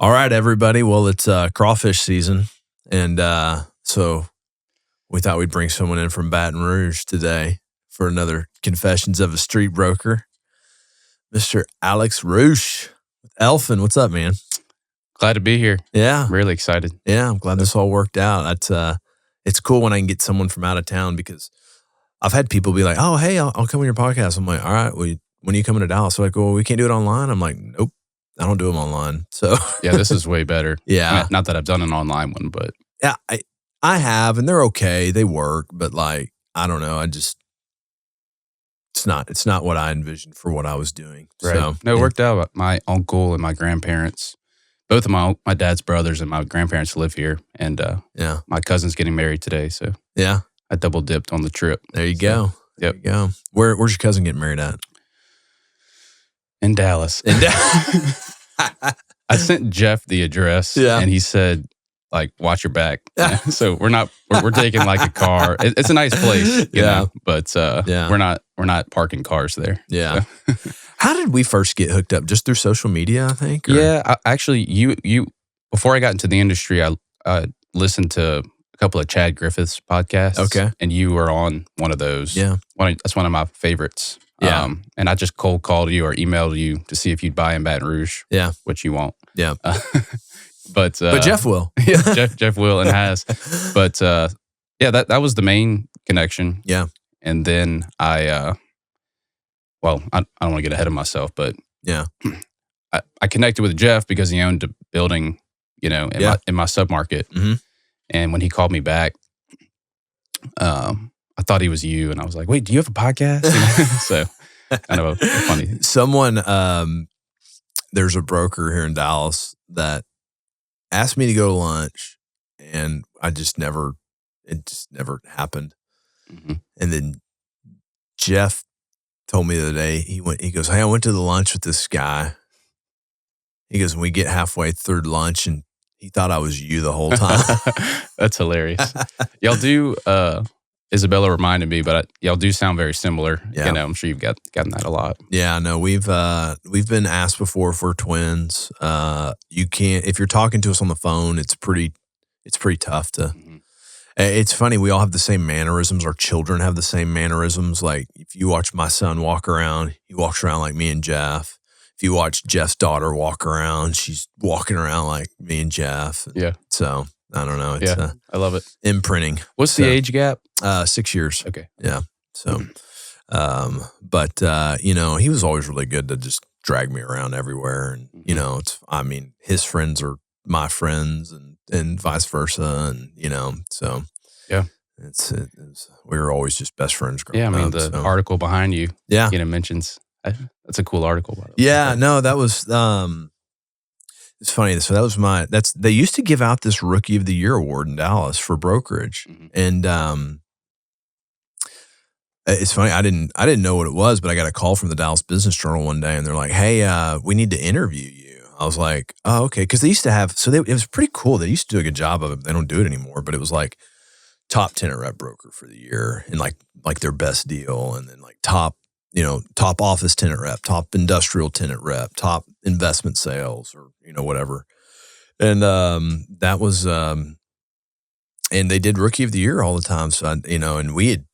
All right, everybody. Well, it's crawfish season, and so we thought we'd bring someone in from Baton Rouge today for another Confessions of a Street Broker, Mr. Alex Ruch with Elfin. What's up, man? Glad to be here. Yeah, I'm really excited. yeah. I'm glad this all worked out. It's cool when I can get someone from out of town because I've had people be like, "Oh, hey, I'll come on your podcast." I'm like, "All right, when are you coming to Dallas?" They're like, "Well, we can't do it online." I'm like, "Nope, I don't do them online." So Yeah, this is way better. yeah. I mean, not that I've done an online one, but Yeah, I have, and they're okay. They work, but like I don't know. It's not what I envisioned for what I was doing. right. So No, it worked out. My uncle and my grandparents, both of my dad's brothers and my grandparents live here, and yeah, my cousin's getting married today, so yeah. I double dipped on the trip. There you go. There Yep. you go. Where's your cousin getting married at? In Dallas. I sent Jeff the address, Yeah. and he said, like, watch your back. So we're taking like a car. It's a nice place, you know, but Yeah. we're not parking cars there. Yeah. So. How did we first get hooked up? Just through social media, I think. Or? Yeah, actually, you before I got into the industry, I listened to a couple of Chad Griffith's podcasts. Okay. And you were on one of those. Yeah. That's one of my favorites. Yeah. And I just cold called you or emailed you to see if you'd buy in Baton Rouge. Yeah. Which you won't. Yeah. But Jeff will. Yeah, Jeff will and has. But yeah, that was the main connection. Yeah. And then I don't want to get ahead of myself, but Yeah. I connected with Jeff because he owned a building, you know, in my submarket. Mm-hmm. And when he called me back, I thought he was you, and I was like, "Wait, do you have a podcast?" You know? So kind of a funny. Someone, there's a broker here in Dallas that asked me to go to lunch, and it just never happened. Mm-hmm. And then Jeff told me the other day, he goes, "Hey, I went to the lunch with this guy." He goes, "And we get halfway through lunch, and he thought I was you the whole time." That's hilarious. Y'all do. Isabella reminded me, but y'all do sound very similar. Yeah. You know, I'm sure you've gotten that a lot. Yeah, no, we've been asked before if we're twins. You can't, if you're talking to us on the phone, it's pretty tough to. Mm-hmm. It's funny, we all have the same mannerisms. Our children have the same mannerisms. Like if you watch my son walk around, he walks around like me and Jeff. If you watch Jeff's daughter walk around, she's walking around like me and Jeff. Yeah. So I don't know. It's I love it. imprinting. What's the age gap? 6 years. Okay. Yeah. So, but you know, he was always really good to just drag me around everywhere, and you know, his friends are my friends, and vice versa, and you know, so yeah, we were always just best friends growing up. Yeah, I mean the article behind you, mentions that's a cool article. By the way. Yeah, no, that was it's funny. So they used to give out this Rookie of the Year award in Dallas for brokerage, and it's funny. I didn't know what it was, but I got a call from the Dallas Business Journal one day, and they're like, "Hey, we need to interview you." I was like, "Oh, okay," because they used to have. So it was pretty cool. They used to do a good job of it. They don't do it anymore, but it was like top tenant rep broker for the year, and like their best deal, and then like top office tenant rep, top industrial tenant rep, top investment sales, or whatever. And that was and they did Rookie of the Year all the time. So and we had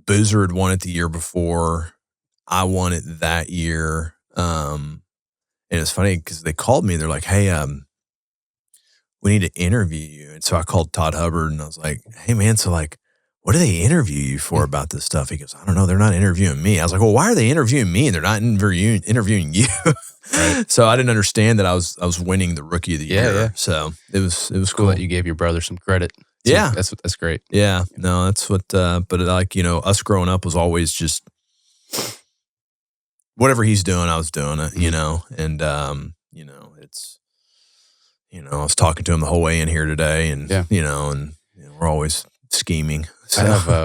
Boozer had won it the year before. I won it that year. And it's funny because they called me. They're like, "Hey, we need to interview you." And so I called Todd Hubbard and I was like, "Hey, man, so like, what do they interview you for about this stuff?" He goes, "I don't know. They're not interviewing me." I was like, "Well, why are they interviewing me and they're not interviewing you?" Right. So I didn't understand that I was winning the Rookie of the Year. Yeah. So it was cool that you gave your brother some credit. So yeah, that's great. Yeah, no, that's what. But like us growing up was always just whatever he's doing, I was doing it. And it's I was talking to him the whole way in here today, and we're always scheming. So.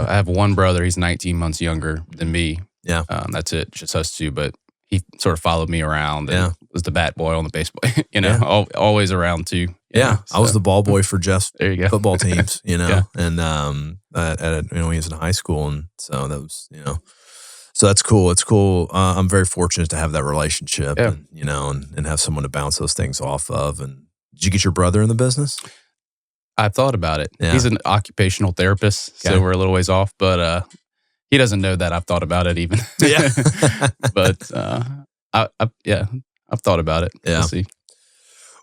I have one brother. He's 19 months younger than me. Yeah, that's it. Just us two. But he sort of followed me around. And was the bat boy on the baseball. Always around too. Yeah, so. I was the ball boy for Jeff's football teams. And when he was in high school, and so that was So that's cool. It's cool. I'm very fortunate to have that relationship, Yeah. and and have someone to bounce those things off of. And did you get your brother in the business? I've thought about it. Yeah. He's an occupational therapist, so Okay. we're a little ways off, but he doesn't know that I've thought about it even. Yeah. But I've thought about it. Yeah. We'll see.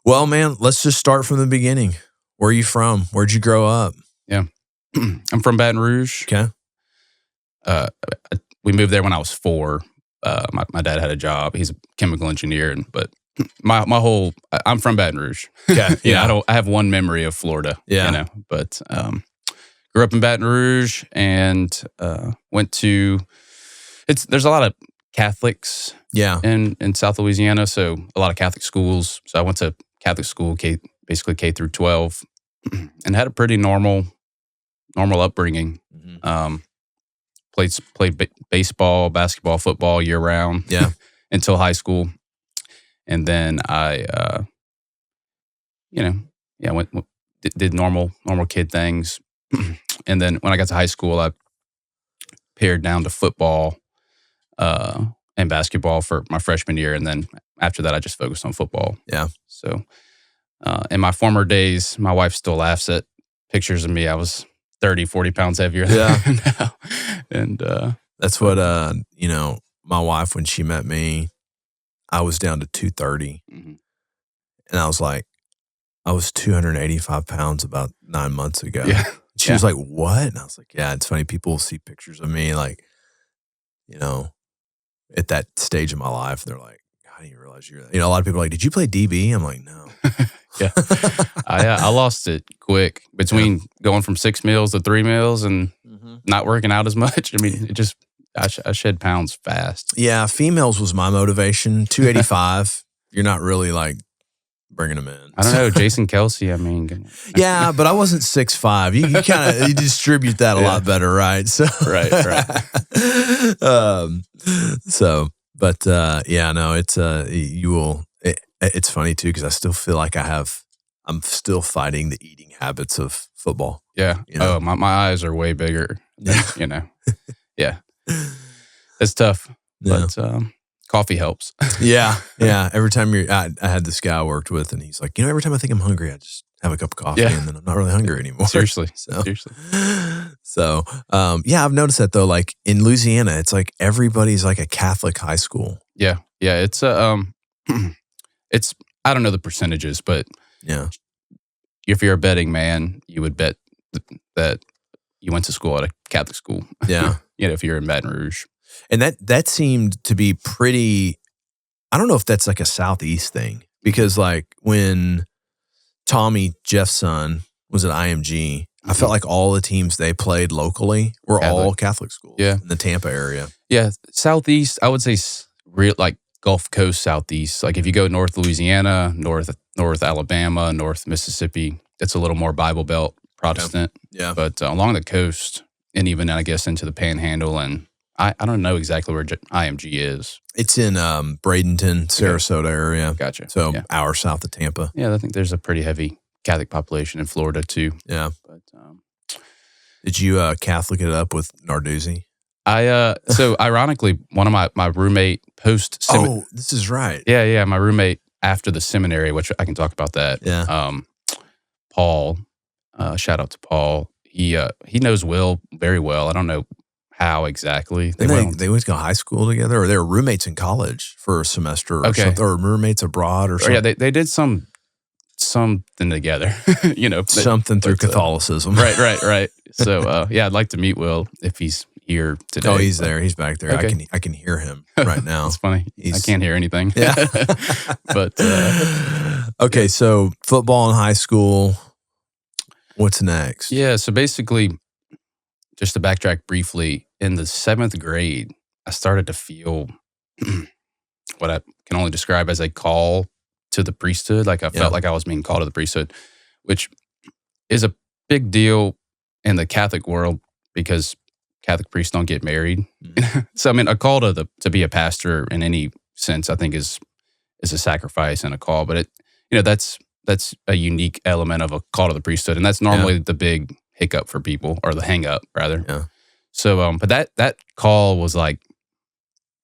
Well, man, let's just start from the beginning. Where are you from? Where'd you grow up? Yeah. I'm from Baton Rouge. Okay. We moved there when I was 4. My dad had a job. He's a chemical engineer, but I'm from Baton Rouge. Okay. Yeah. I have one memory of Florida. Yeah. But grew up in Baton Rouge and went to. There's a lot of Catholics. Yeah. In South Louisiana, so a lot of Catholic schools. So I went to Catholic school, basically K through 12, and had a pretty normal upbringing. Mm-hmm. Played baseball, basketball, football year round. Yeah. Until high school, and then I, did normal kid things, and then when I got to high school, I pared down to football and basketball for my freshman year, and then after that, I just focused on football. Yeah. So, in my former days, my wife still laughs at pictures of me. I was 30, 40 pounds heavier than now. And that's what my wife, when she met me, I was down to 230, mhm. and I was like, I was 285 pounds about 9 months ago. Yeah. She was like, "What?" And I was like, "Yeah, it's funny. People see pictures of me, like, at that stage of my life, they're like, I didn't realize you're." A lot of people are like, "Did you play DB?" I'm like, "No." Yeah. I lost it quick between going from 6 meals to 3 meals and not working out as much. I mean, I shed pounds fast. Yeah, females was my motivation. 285, you're not really like bringing them in. I don't know, Jason Kelsey. I mean, yeah, but I wasn't 6'5". You kind of distribute that a lot better, right? So right. It's funny too because I still feel like I'm still fighting the eating habits of football. Yeah. Oh, my eyes are way bigger. Than, Yeah. It's tough, but coffee helps. Yeah. Every time I had this guy I worked with, and he's like, every time I think I'm hungry, I just have a cup of coffee, and then I'm not really hungry anymore. Seriously. So, I've noticed that though. Like in Louisiana, it's like everybody's like a Catholic high school. Yeah. It's it's I don't know the percentages, but if you're a betting man, you would bet that you went to school at a Catholic school. Yeah. If you're in Baton Rouge. And that seemed to be pretty, I don't know if that's like a Southeast thing, because like when Tommy, Jeff's son, was at IMG, I felt like all the teams they played locally were all Catholic schools in the Tampa area. Yeah. Southeast, I would say real like Gulf Coast Southeast. Like if you go North Louisiana, North Alabama, North Mississippi, it's a little more Bible Belt Protestant. Yeah. But along the coast and even, I guess, into the Panhandle, and I don't know exactly where IMG is. It's in Bradenton, Sarasota area. Gotcha. So hour south of Tampa. Yeah, I think there's a pretty heavy Catholic population in Florida too. Yeah. But did you Catholic it up with Narduzzi? So ironically, one of my roommate post. Oh, this is right. Yeah. My roommate after the seminary, which I can talk about that. Yeah. Paul, shout out to Paul. He knows Will very well. I don't know how exactly. They went to go high school together, or they were roommates in college for a semester, or something, or roommates abroad, or something. Yeah, they did something together. Something through Catholicism. Right. So I'd like to meet Will if he's here today. Oh, he's there. He's back there. Okay. I can hear him right now. It's funny. I can't hear anything. Yeah. But okay, so football in high school. What's next? Yeah, so basically, just to backtrack briefly, in the 7th grade, I started to feel what I can only describe as a call to the priesthood. Like I felt like I was being called to the priesthood, which is a big deal in the Catholic world because Catholic priests don't get married. So I mean, a call to be a pastor in any sense, I think is a sacrifice and a call. But that's a unique element of a call to the priesthood, and that's normally the big hiccup for people, or the hang up rather. Yeah. So, but that call was like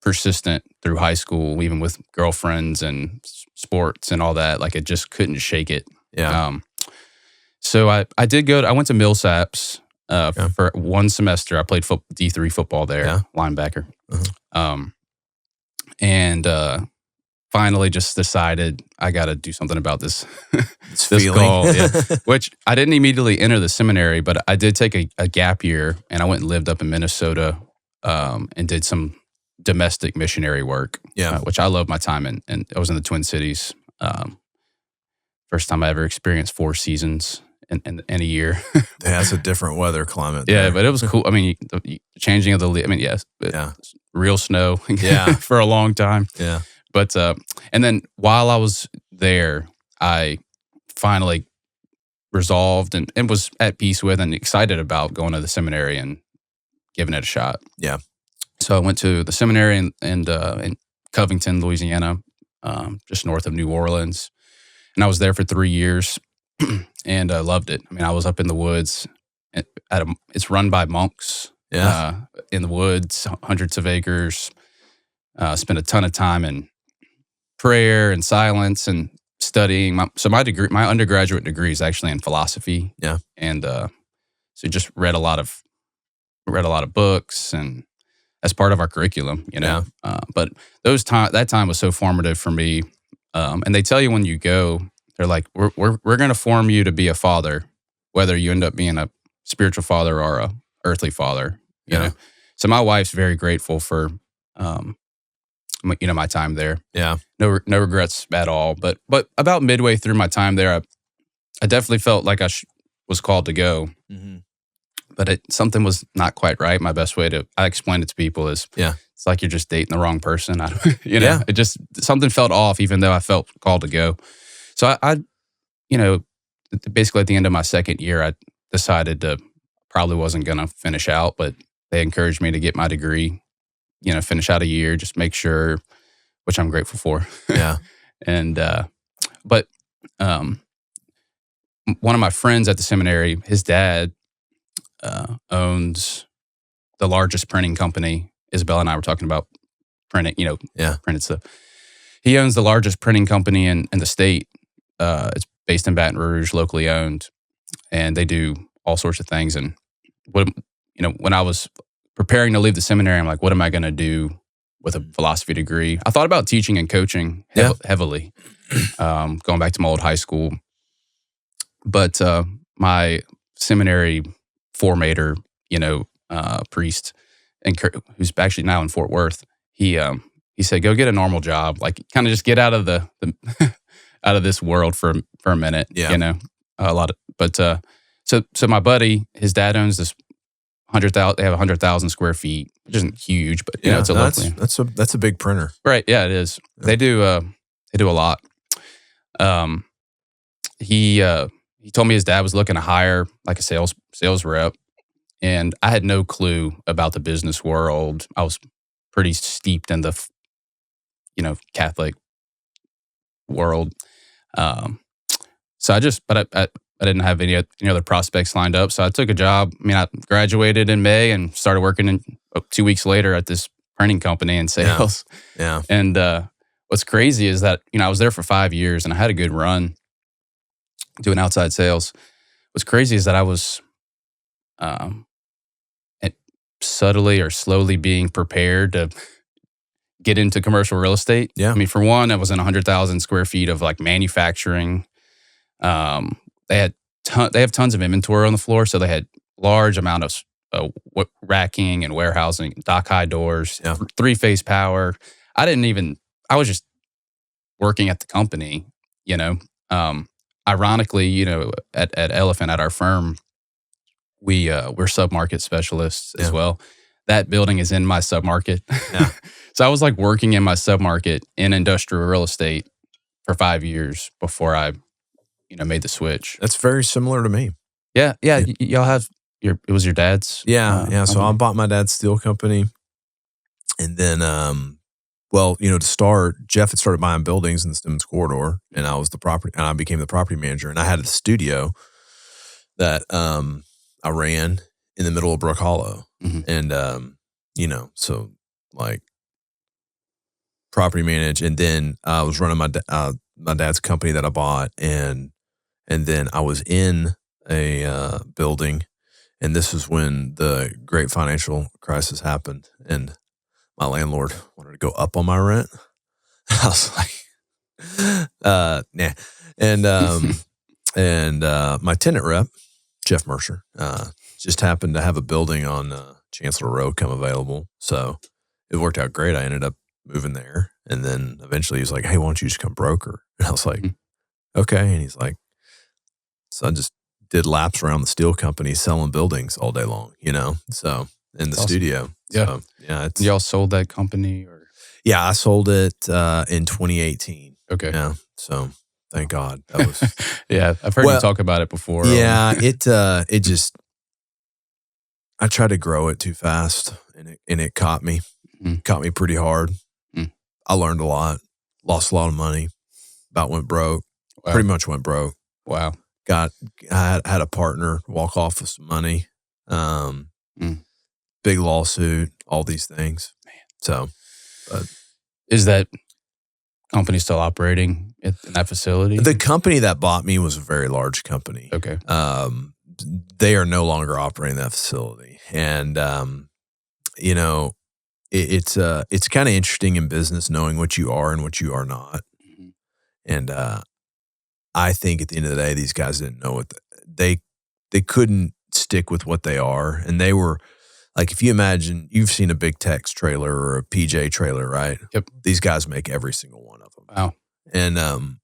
persistent through high school, even with girlfriends and sports and all that. Like, I just couldn't shake it. Yeah. So I went to Millsaps Yeah. for one semester. I played D3 football there, Yeah. linebacker. Uh-huh. And finally just decided I got to do something about this, This this feeling. goal. Yeah. Which I didn't immediately enter the seminary, but I did take a gap year, and I went and lived up in Minnesota and did some domestic missionary work, Yeah. which I love my time in. And I was in the Twin Cities. First time I ever experienced 4 seasons in a year. Yeah, that's a different weather climate. Yeah, there. but it was cool. I mean, the changing of the yes, Yeah. real snow. Yeah. For a long time. Yeah. But and then while I was there, I finally resolved and was at peace with and excited about going to the seminary and giving it a shot. Yeah. So I went to the seminary in Covington, Louisiana, just north of New Orleans. And I was there for 3 years and I loved it. I mean, I was up in the woods. It's run by monks. Yeah. In the woods, hundreds of acres. Spent a ton of time in prayer and silence and studying. My undergraduate degree is actually in philosophy. Yeah. And so just read a lot of books and as part of our curriculum, Yeah. But that time was so formative for me. And they tell you when you go, they're like, we're going to form you to be a father, whether you end up being a spiritual father or a earthly father. You know, so my wife's very grateful for, my time there. Yeah. No regrets at all. But about midway through my time there, I definitely felt like I was called to go. Mm-hmm. But something was not quite right. My best way I explain it to people is, it's like you're just dating the wrong person. It just, something felt off, even though I felt called to go. So I basically at the end of my second year, I decided to probably wasn't going to finish out, but they encouraged me to get my degree, finish out a year, just make sure, which I'm grateful for. Yeah. And, but one of my friends at the seminary, his dad owns the largest printing company. Isabella and I were talking about printing, printed stuff. He owns the largest printing company in the state. It's based in Baton Rouge, locally owned, and they do all sorts of things. And when I was preparing to leave the seminary, I'm like, what am I going to do with a philosophy degree? I thought about teaching and coaching heavily, going back to my old high school. But my seminary formator, priest, and who's actually now in Fort Worth, he said, "Go get a normal job, like kind of just get out of the out of this world for a minute." Yeah. A lot of, but so my buddy, his dad owns this 100,000. They have 100,000 square feet, which isn't huge, but it's that's a big printer, right? Yeah, it is. Yeah. They do a lot. He told me his dad was looking to hire like a sales rep, and I had no clue about the business world. I was pretty steeped in the Catholic world. So I didn't have any other prospects lined up. So I took a job. I mean, I graduated in May and started working 2 weeks later at this printing company in sales. Yeah. And what's crazy is that, I was there for 5 years and I had a good run doing outside sales. What's crazy is that I was subtly or slowly being prepared to get into commercial real estate. Yeah. I mean, for one, I was in 100,000 square feet of like manufacturing. They have tons of inventory on the floor, so they had large amount of racking and warehousing, dock high doors, 3-phase power. I was just working at the company, Ironically, at Elephant, at our firm, we're submarket specialists as well. That building is in my submarket. Yeah. So I was like working in my submarket in industrial real estate for 5 years before I, made the switch. That's very similar to me. Yeah. Y'all have it was your dad's? Yeah. So I bought my dad's steel company. And then, to start, Jeff had started buying buildings in the Stemmons corridor, and I became the property manager. And I had a studio that I ran in the middle of Brook Hollow. Mm-hmm. And, so like property manage, and then I was running my dad's company that I bought, and then I was in a building, and this is when the great financial crisis happened, and my landlord wanted to go up on my rent. I was like, nah. And my tenant rep, Jeff Mercer, just happened to have a building on Chancellor Road come available. So it worked out great. I ended up moving there. And then eventually he's like, hey, why don't you just come broker? And I was like, okay. And he's like, so I just did laps around the steel company selling buildings all day long, so in the studio. Yeah. So, yeah. Y'all sold that company or? Yeah, I sold it in 2018. Okay. Yeah. So thank God. That was yeah, I've heard you talk about it before. Yeah, it just I tried to grow it too fast, and it caught me. Caught me pretty hard. I learned a lot, lost a lot of money, about went broke. Wow. Pretty much went broke. Wow. I had a partner walk off with some money. Big lawsuit, all these things. Man. So, but is that company still operating in that facility? The company that bought me was a very large company. Okay. They are no longer operating that facility. And, it's kind of interesting in business knowing what you are and what you are not. Mm-hmm. And I think at the end of the day, these guys didn't know what they couldn't stick with what they are. And they were like, if you imagine, you've seen a big Tex trailer or a PJ trailer, right? Yep. These guys make every single one of them. Wow. And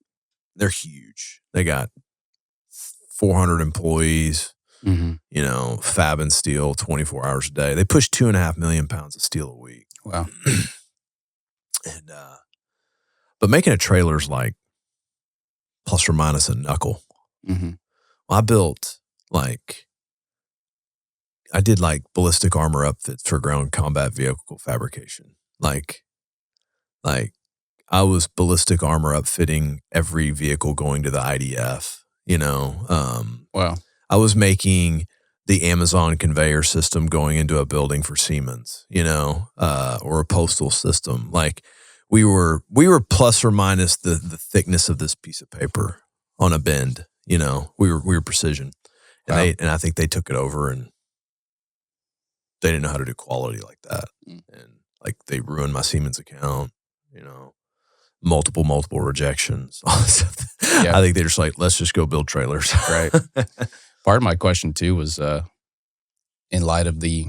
they're huge. They got 400 employees, fab and steel 24 hours a day. They push 2.5 million pounds of steel a week. Wow. And but making a trailer is like plus or minus a knuckle. Mm-hmm. Well, I did ballistic armor upfits for ground combat vehicle fabrication. Like I was ballistic armor upfitting every vehicle going to the IDF, Wow. I was making the Amazon conveyor system going into a building for Siemens, or a postal system. Like we were plus or minus the thickness of this piece of paper on a bend, we were precision. And wow. and I think they took it over and they didn't know how to do quality like that. And they ruined my Siemens account, multiple rejections. All this stuff. Yeah. I think they're just like, let's just go build trailers. Right. Part of my question too was in light of the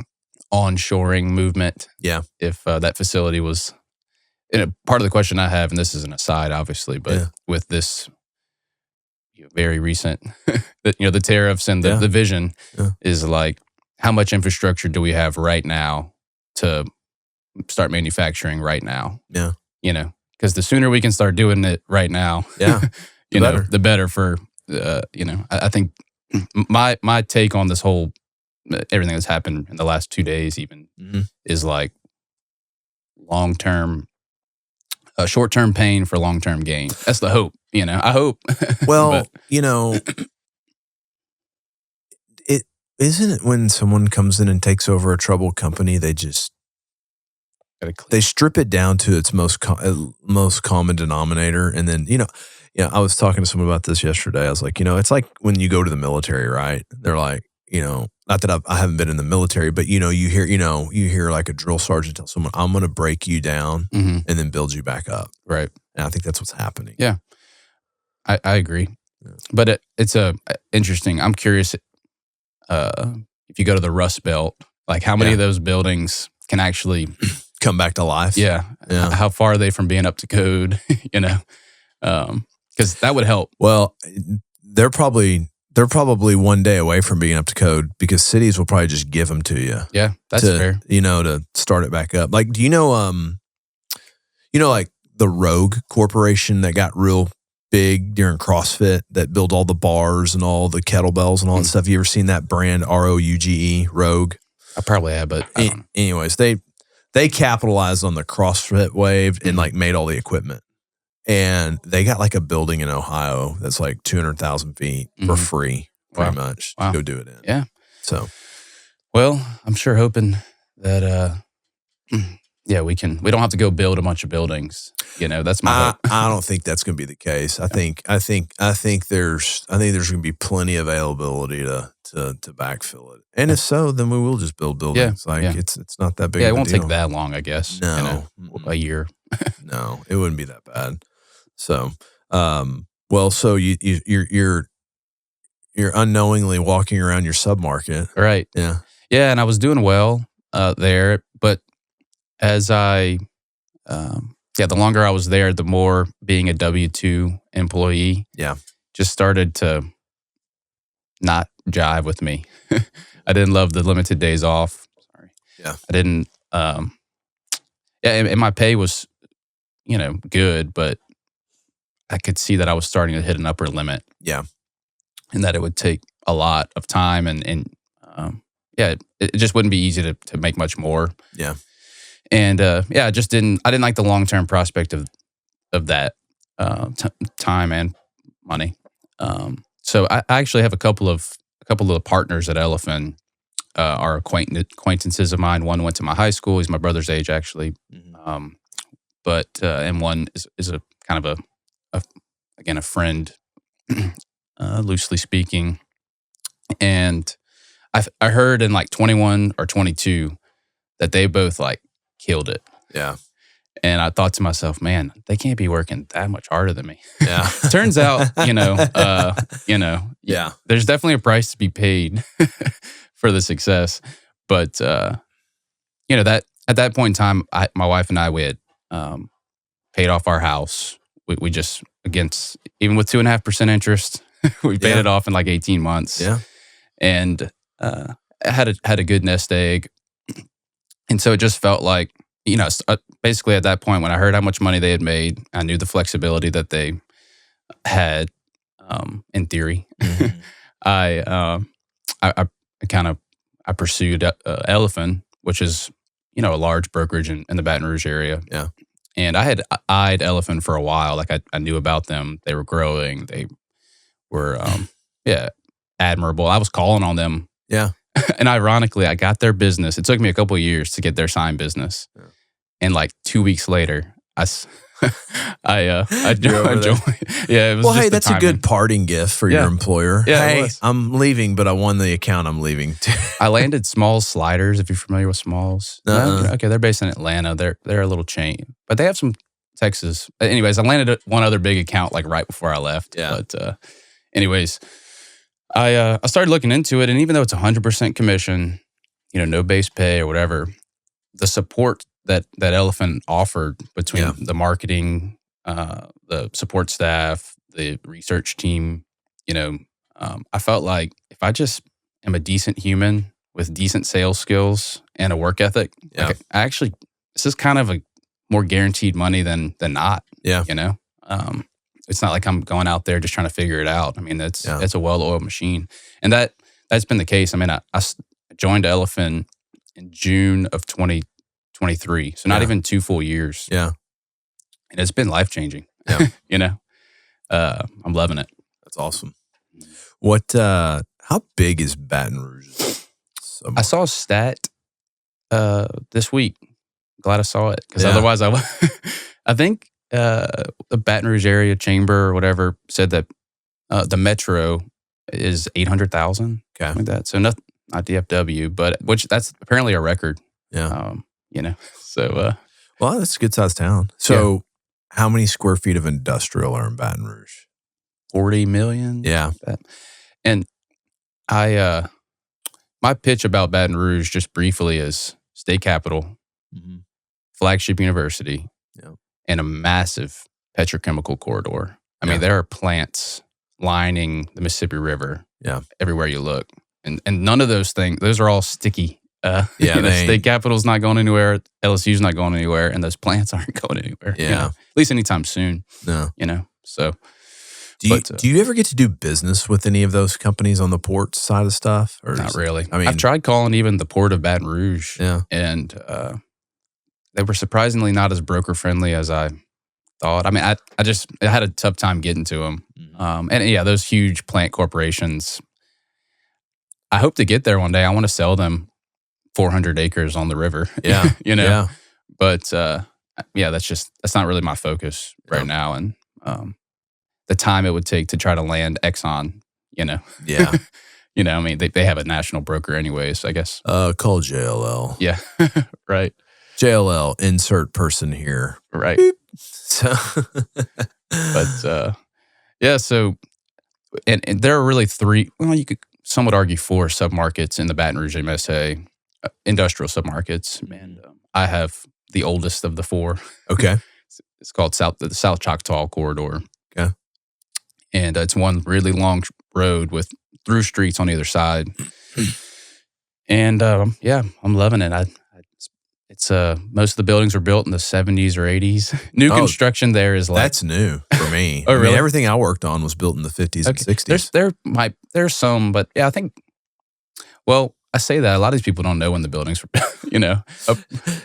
onshoring movement. Yeah. If that facility was, part of the question I have, and this is an aside, obviously, but with this very recent, the tariffs and the vision is like, how much infrastructure do we have right now to start manufacturing right now? Yeah. Because the sooner we can start doing it right now, the better for, I think my take on this whole, everything that's happened in the last 2 days even is like long-term, short-term pain for long-term gain. That's the hope, I hope. Well, isn't it when someone comes in and takes over a troubled company, they strip it down to its most common denominator. And then, I was talking to someone about this yesterday. I was like, it's like when you go to the military, right? They're like, not that I haven't been in the military, but you hear like a drill sergeant tell someone, I'm going to break you down and then build you back up. Right. And I think that's what's happening. Yeah. I agree. Yeah. But it's interesting. I'm curious, if you go to the Rust Belt, like how many of those buildings can actually come back to life? Yeah. How far are they from being up to code? Because that would help. Well, they're probably one day away from being up to code because cities will probably just give them to you. Yeah, that's fair. To start it back up. Like, do you know, like the Rogue Corporation that got real big during CrossFit that built all the bars and all the kettlebells and all that stuff? You ever seen that brand, ROUGE, Rogue? I probably have, but I don't know. Anyways, they capitalized on the CrossFit wave and made all the equipment. And they got like a building in Ohio that's like 200,000 feet for free, pretty much. Wow. To go do it in. Yeah. So, well, I'm sure hoping that Yeah, we don't have to go build a bunch of buildings. That's my hope. I don't think that's going to be the case. I think there's going to be plenty of availability to backfill it. And if so, then we will just build buildings. It's not that big. Yeah, of it a won't deal. take that long, I guess. No, a year. No, it wouldn't be that bad. So, well, so you're unknowingly walking around your submarket, right? Yeah, yeah, and I was doing well there, but as the longer I was there, the more being a W-2 employee, just started to not jive with me. I didn't love the limited days off. Sorry. Yeah. I didn't. And my pay was, good, but I could see that I was starting to hit an upper limit. Yeah. And that it would take a lot of time and it just wouldn't be easy to make much more. Yeah. And I didn't like the long-term prospect of that time and money. So I actually have a couple of partners at Elephant are acquaintances of mine. One went to my high school. He's my brother's age, actually. Mm-hmm. And one is a kind of a friend, loosely speaking. And I heard in like 21 or 22 that they both like killed it. Yeah. And I thought to myself, man, they can't be working that much harder than me. Yeah. Turns out, yeah, there's definitely a price to be paid for the success. But, that at that point in time, my wife and I, we had paid off our house. We just, even with 2.5% interest, we paid it off in like 18 months. Yeah. And had a good nest egg. And so it just felt like, basically at that point when I heard how much money they had made, I knew the flexibility that they had, in theory. Mm-hmm. I pursued Elephant, which is, a large brokerage in the Baton Rouge area. Yeah. And I had eyed Elephant for a while. Like I knew about them. They were growing. They were, admirable. I was calling on them. Yeah. And ironically, I got their business. It took me a couple of years to get their signed business. Yeah. And like 2 weeks later, I joined. Yeah, it was hey, that's a good parting gift for your employer. Yeah, hey, I'm leaving, but I won the account I'm leaving to. I landed Smalls Sliders, if you're familiar with Smalls. No? Okay, they're based in Atlanta. They're a little chain. But they have some Texas. Anyways, I landed one other big account like right before I left. Yeah. But anyways, I started looking into it, and even though it's 100% commission, no base pay or whatever, the support that Elephant offered between the marketing, the support staff, the research team, I felt like if I just am a decent human with decent sales skills and a work ethic, like this is kind of a more guaranteed money than not. Yeah. It's not like I'm going out there just trying to figure it out. I mean, it's a well-oiled machine. And that's been the case. I mean, I joined Elephant in June of 2023. So not even 2 full years. Yeah. And it's been life-changing. Yeah. I'm loving it. That's awesome. How big is Baton Rouge? I saw a stat this week. Glad I saw it. Because otherwise I think the Baton Rouge area chamber or whatever said that the metro is 800,000. Okay. Like that. So not DFW, but which that's apparently a record. Yeah. So well, that's a good sized town. So how many square feet of industrial are in Baton Rouge? 40 million. Yeah. And my pitch about Baton Rouge just briefly is state capital, flagship university, and a massive petrochemical corridor. I mean, there are plants lining the Mississippi River everywhere you look. And none of those things, those are all sticky. State capital's not going anywhere, LSU's not going anywhere, and those plants aren't going anywhere. Yeah. At least anytime soon. No. So. Do you ever get to do business with any of those companies on the port side of stuff? Or not really. I mean, I've tried calling even the port of Baton Rouge. Yeah. And they were surprisingly not as broker friendly as I thought. I mean, I had a tough time getting to them. And those huge plant corporations, I hope to get there one day. I want to sell them 400 acres on the river. Yeah. Yeah. But yeah, that's not really my focus right now. And the time it would take to try to land Exxon, Yeah. I mean, they have a national broker anyways, I guess. Call JLL. Yeah. Right. JLL, insert person here. Right. Beep. So, But yeah, so and there are really three, well, you could somewhat argue four submarkets in the Baton Rouge MSA, industrial submarkets. And I have the oldest of the four. okay. It's called the South Choctaw Corridor. Okay. And it's one really long road with through streets on either side. And yeah, I'm loving it. It's most of the buildings were built in the 70s or 80s. New construction there is like that's new for me. Oh, really? I mean, everything I worked on was built in the 50s and 60s. There's some, but yeah, I think. Well, I say that a lot of these people don't know when the buildings were.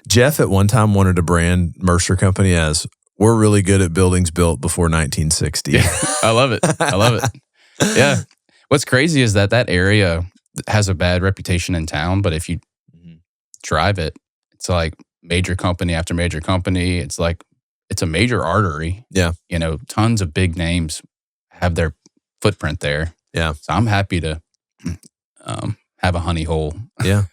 Jeff at one time wanted to brand Mercer Company as we're really good at buildings built before 1960. Yeah, I love it. Yeah. What's crazy is that area has a bad reputation in town, but if you drive it, it's like major company after major company. It's like it's a major artery. Yeah. Tons of big names have their footprint there. Yeah. So I'm happy to have a honey hole. Yeah.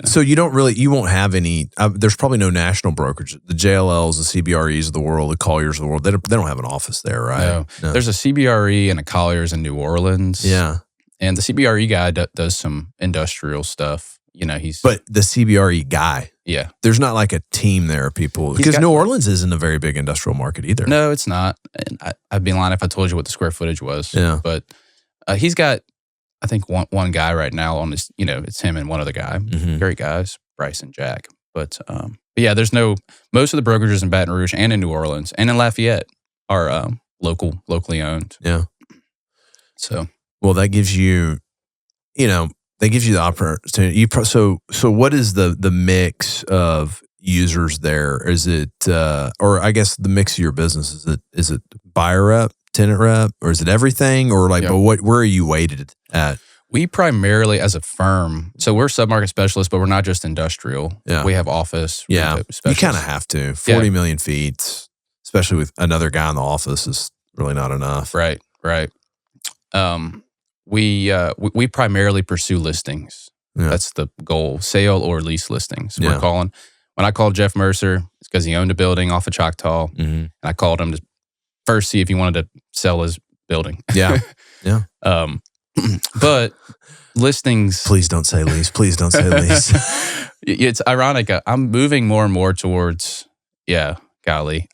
So you won't have any, there's probably no national brokerage. The JLLs, the CBREs of the world, the Colliers of the world, they don't have an office there, right? No. There's a CBRE and a Colliers in New Orleans. Yeah. And the CBRE guy does some industrial stuff. But the CBRE guy. Yeah. There's not like a team there of people. Because New Orleans isn't a very big industrial market either. No, it's not. And I'd be lying if I told you what the square footage was. Yeah. But he's got, I think, one guy right now on this, it's him and one other guy. Mm-hmm. Great guys, Bryce and Jack. But yeah, there's most of the brokerages in Baton Rouge and in New Orleans and in Lafayette are locally owned. Yeah. So. Well, that gives you, they give you the opportunity. So what is the mix of users there? Is it, or I guess the mix of your business, is it buyer rep, tenant rep, or is it everything? Or like, but where are you weighted at? We primarily, as a firm, so we're submarket specialists, but we're not just industrial. Yeah. We have office. Yeah. You kind of have to. 40 million feet, especially with another guy in the office, is really not enough. Right. We primarily pursue listings. Yeah. That's the goal, sale or lease listings. Yeah. We're calling. When I called Jeff Mercer, it's because he owned a building off of Choctaw, and I called him to first see if he wanted to sell his building. Yeah, yeah. But listings. Please don't say lease. Please don't say lease. It's ironic. I'm moving more and more towards. Yeah, golly,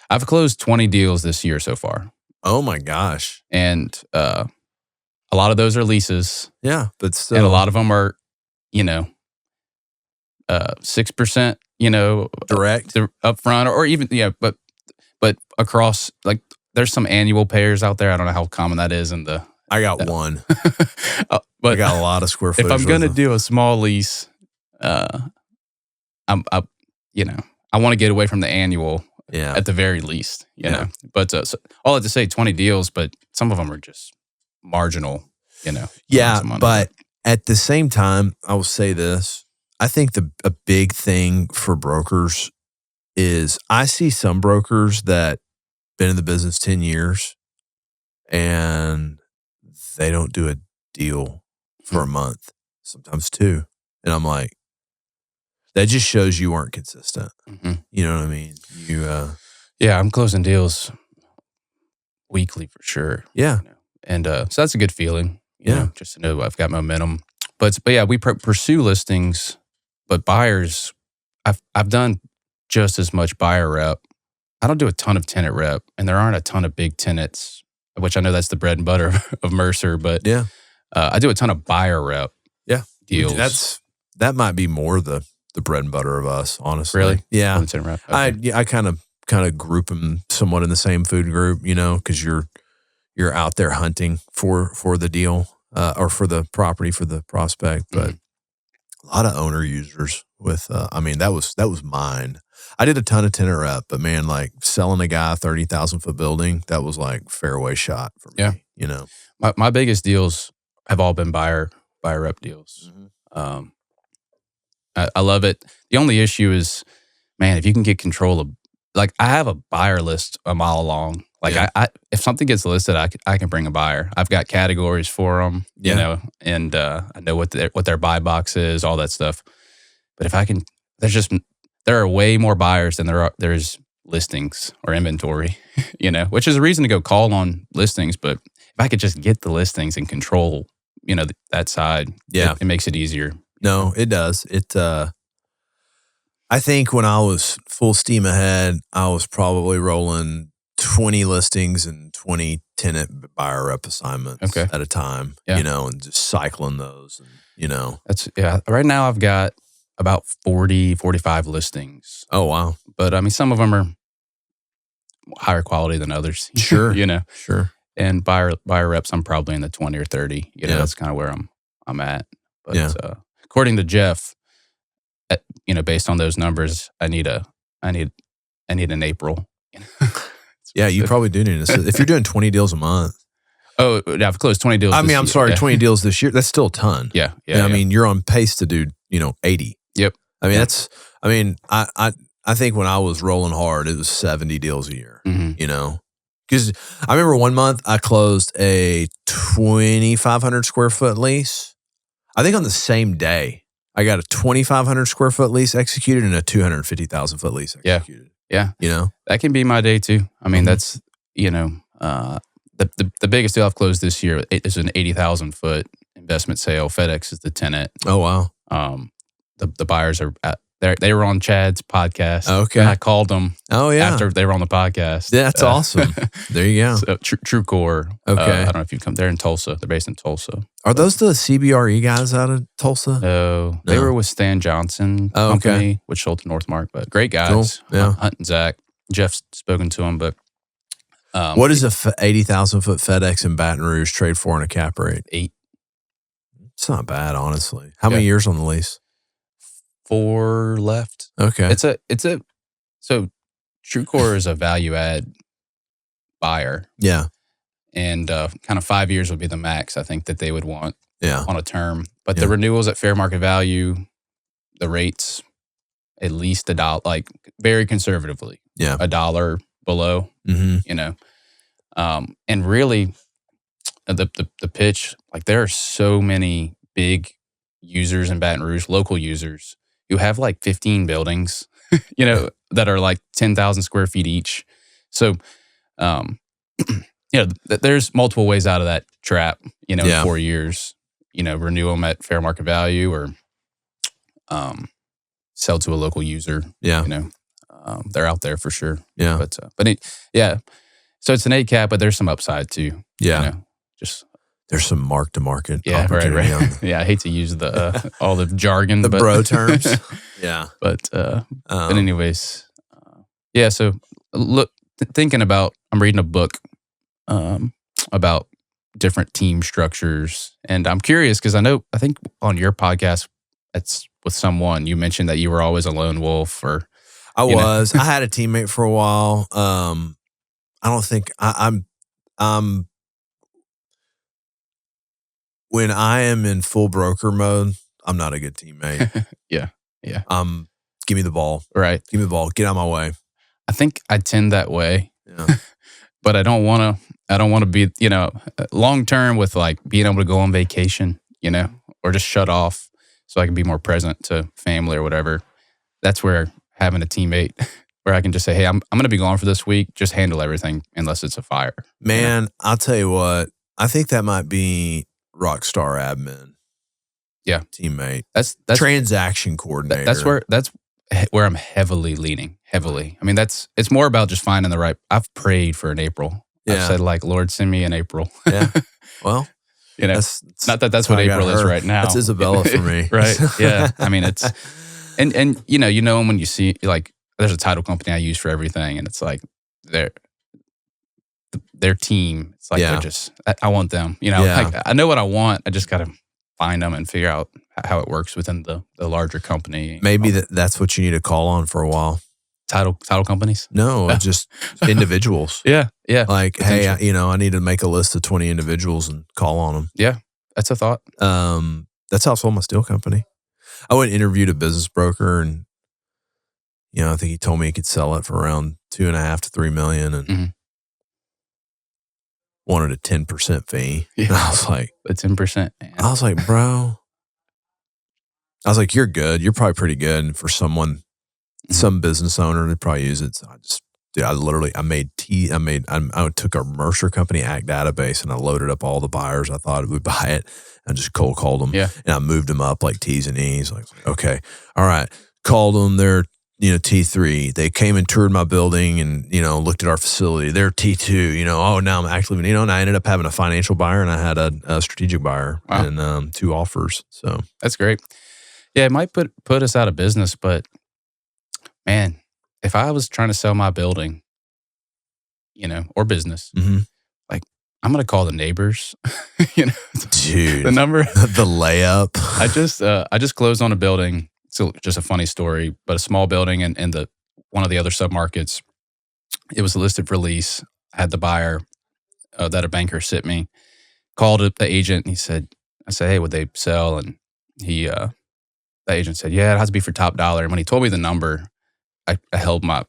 I've closed 20 deals this year so far. Oh my gosh! And a lot of those are leases. Yeah, but still. And a lot of them are, 6%, direct up front, or even, but across, like, there's some annual payers out there. I don't know how common that is I got one. But I got a lot of square footage. If I'm going to do a small lease, I want to get away from the annual at the very least, you know. But so, all I have to say, 20 deals, but some of them are just marginal, Yeah, but at the same time, I will say this. I think a big thing for brokers is I see some brokers that been in the business 10 years and they don't do a deal for a month, sometimes two. And I'm like, that just shows you weren't consistent. Mm-hmm. You know what I mean? Yeah, I'm closing deals weekly for sure. Yeah. And so that's a good feeling, you know, just to know I've got momentum. But yeah, we pursue listings, but buyers, I've done just as much buyer rep. I don't do a ton of tenant rep, and there aren't a ton of big tenants, which I know that's the bread and butter of Mercer, but I do a ton of buyer rep deals. That might be more the bread and butter of us, honestly. Really? Yeah. Tenant rep? Okay. I kind of group them somewhat in the same food group, because you're out there hunting for the deal or for the property, for the prospect, but a lot of owner users with, that was mine. I did a ton of tenant rep, but man, like selling a guy a 30,000 foot building, that was like fairway shot for me, My biggest deals have all been buyer rep deals. I love it. The only issue is, man, if you can get control of, like, I have a buyer list a mile long. Like, Yeah. I if something gets listed, I can bring a buyer. I've got categories for them, you Yeah. know, and I know what their buy box is, all that stuff. But if I can, there are way more buyers than there's listings or inventory, you know, which is a reason to go call on listings. But if I could just get the listings and control, you know, that side, it makes it easier. No, it does. I think when I was full steam ahead, I was probably rolling 20 listings and 20 tenant buyer rep assignments at a time, you know, and just cycling those, and, you know. Right now I've got about 40, 45 listings. Oh, wow. But I mean, some of them are higher quality than others. Sure. You know. Sure. And buyer reps, I'm probably in the 20 or 30. You know, that's kind of where I'm at. But according to Jeff, you know, based on those numbers, I need an April. Yeah, you probably do need to. If you're doing 20 deals a month. Oh, yeah, I've closed 20 deals. I mean, I'm sorry, 20 deals this year. That's still a ton. Yeah. I mean, you're on pace to do, you know, 80. Yep. I mean, I think when I was rolling hard, it was 70 deals a year, you know, because I remember one month I closed a 2,500 square foot lease. I think on the same day, I got a 2,500 square foot lease executed and a 250,000 foot lease executed. Yeah. You know, that can be my day too. I mean, that's, you know, the biggest deal I've closed this year is an 80,000 foot investment sale. FedEx is the tenant. Oh, wow. The buyers are they were on Chad's podcast. Okay. And I called them. Oh, yeah. After they were on the podcast. That's awesome. There you go. So, TrueCore. Okay. I don't know if you've come. They're in Tulsa. They're based in Tulsa. Are those the CBRE guys out of Tulsa? No. They were with Stan Johnson Company, which sold to Northmark. But great guys. Cool. Yeah. Hunt and Zach. Jeff's spoken to them, but. What does a 80,000 foot FedEx in Baton Rouge trade for in a cap rate? 8. It's not bad, honestly. How many years on the lease? 4 left. Okay. So TrueCore is a value add buyer. Yeah. And kind of 5 years would be the max I think that they would want on a term. But the renewals at fair market value, the rates at least $1, like very conservatively. Yeah. $1 below. You know. And really the pitch, like there are so many big users in Baton Rouge, local users, who have like 15 buildings, you know, that are like 10,000 square feet each. So, you know, there's multiple ways out of that trap, you know, in 4 years, you know, renew them at fair market value or sell to a local user. Yeah. You know, they're out there for sure. Yeah. But so it's an 8 cap, but there's some upside too. Yeah. You know, just there's some mark to market. Yeah, right. Yeah, I hate to use the all the jargon, the bro terms. Yeah, but anyways, yeah. So thinking about, I'm reading a book about different team structures, and I'm curious because I think on your podcast, it's with someone you mentioned that you were always a lone wolf, or I was. I had a teammate for a while. I don't think I'm. When I am in full broker mode, I'm not a good teammate. Yeah. Give me the ball. Right. Give me the ball. Get out of my way. I think I tend that way. Yeah. But I don't want to be, you know, long term with like being able to go on vacation, you know, or just shut off so I can be more present to family or whatever. That's where having a teammate where I can just say, hey, I'm going to be gone for this week. Just handle everything unless it's a fire. Man, you know? I'll tell you what. I think that might be rockstar admin. Yeah. Teammate. That's transaction coordinator. That's where I'm heavily leaning. Heavily. I mean, it's more about just finding the right. I've prayed for an April. I've said like, Lord, send me an April. Yeah. Well, you know, not that that's what April is right now. That's Isabella for me. Right. Yeah. I mean, it's, and you know, when you see like, there's a title company I use for everything, and it's like their team. It's like they're just, I want them. You know, like I know what I want. I just got to find them and figure out how it works within the larger company. Maybe that's what you need to call on for a while. Title companies? No, just individuals. Yeah. Like, hey, I need to make a list of 20 individuals and call on them. Yeah, that's a thought. That's how I sold my steel company. I went and interviewed a business broker, and I think he told me he could sell it for around 2.5 to 3 million, and wanted a 10% fee. Yeah. And I was like, the 10%. Man. I was like, bro, I was like, you're good. You're probably pretty good. And for someone, some business owner, they'd probably use it. So I took our Mercer Company Act database and I loaded up all the buyers I thought would buy it. I just cold called them. Yeah. And I moved them up like T's and E's. Like, okay, all right. Called them. They're, T3. They came and toured my building and, looked at our facility. They're T2, now I'm actively, and I ended up having a financial buyer and I had a strategic buyer. Wow. And 2 offers. So that's great. Yeah, it might put us out of business, but man, if I was trying to sell my building, or business, like I'm going to call the neighbors, dude, the number, the layup. I just closed on a building. So just a funny story, but a small building in one of the other submarkets. It was listed for lease. I had the buyer that a banker sent me, called the agent, and I said, hey, would they sell? And the agent said, yeah, it has to be for top dollar. And when he told me the number, I held my,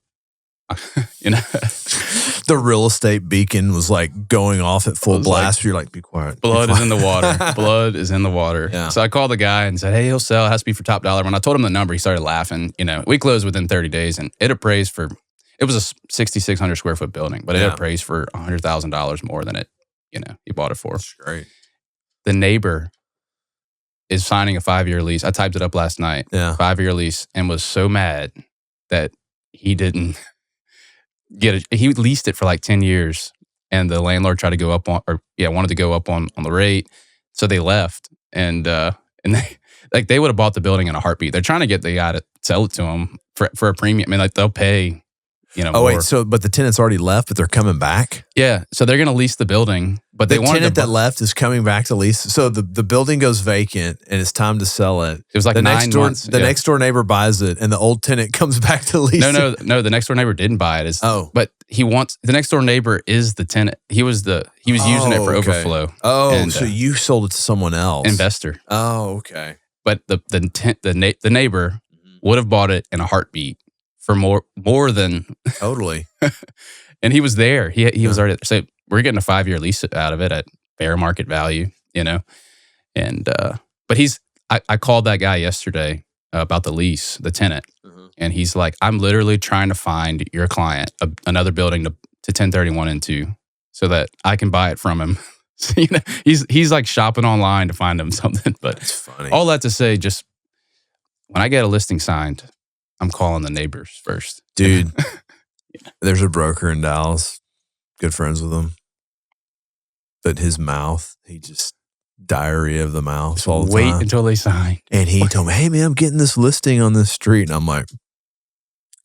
The real estate beacon was like going off at full blast. Like, you're like, be quiet. Blood is in the water. Blood is in the water. Yeah. So I called the guy and said, hey, he'll sell. It has to be for top dollar. When I told him the number, he started laughing. We closed within 30 days and it appraised for, it was a 6,600 square foot building, but it appraised for $100,000 more than it, he bought it for. That's great. The neighbor is signing a 5-year lease. I typed it up last night. Yeah. 5-year lease, and was so mad that he didn't get it. He leased it for like 10 years and the landlord tried to go up wanted to go up on the rate. So they left and they would have bought the building in a heartbeat. They're trying to get the guy to sell it to them for a premium. I mean, like they'll pay, Oh, more. wait. So, but the tenant's already left, but they're coming back? Yeah. So they're going to lease the building, but the tenant that left is coming back to lease. So the building goes vacant and it's time to sell it. It was like 9 months. The next door neighbor buys it and the old tenant comes back to lease it. No. The next door neighbor didn't buy it. But the next door neighbor is the tenant. He was using it for overflow. Oh, so you sold it to someone else. Investor. Oh, okay. But the neighbor would have bought it in a heartbeat for more than totally. And he was there. He was already there. So we're getting a 5-year lease out of it at fair market value, And but I called that guy yesterday about the lease, the tenant, and he's like, I'm literally trying to find your client another building to 1031 into so that I can buy it from him. So, he's like shopping online to find him something. But that's funny. All that to say, just when I get a listing signed, I'm calling the neighbors first. Dude, there's a broker in Dallas, good friends with him. But his mouth, he just diarrhea of the mouth all the time. Wait until they sign. And he told me, hey man, I'm getting this listing on this street. And I'm like,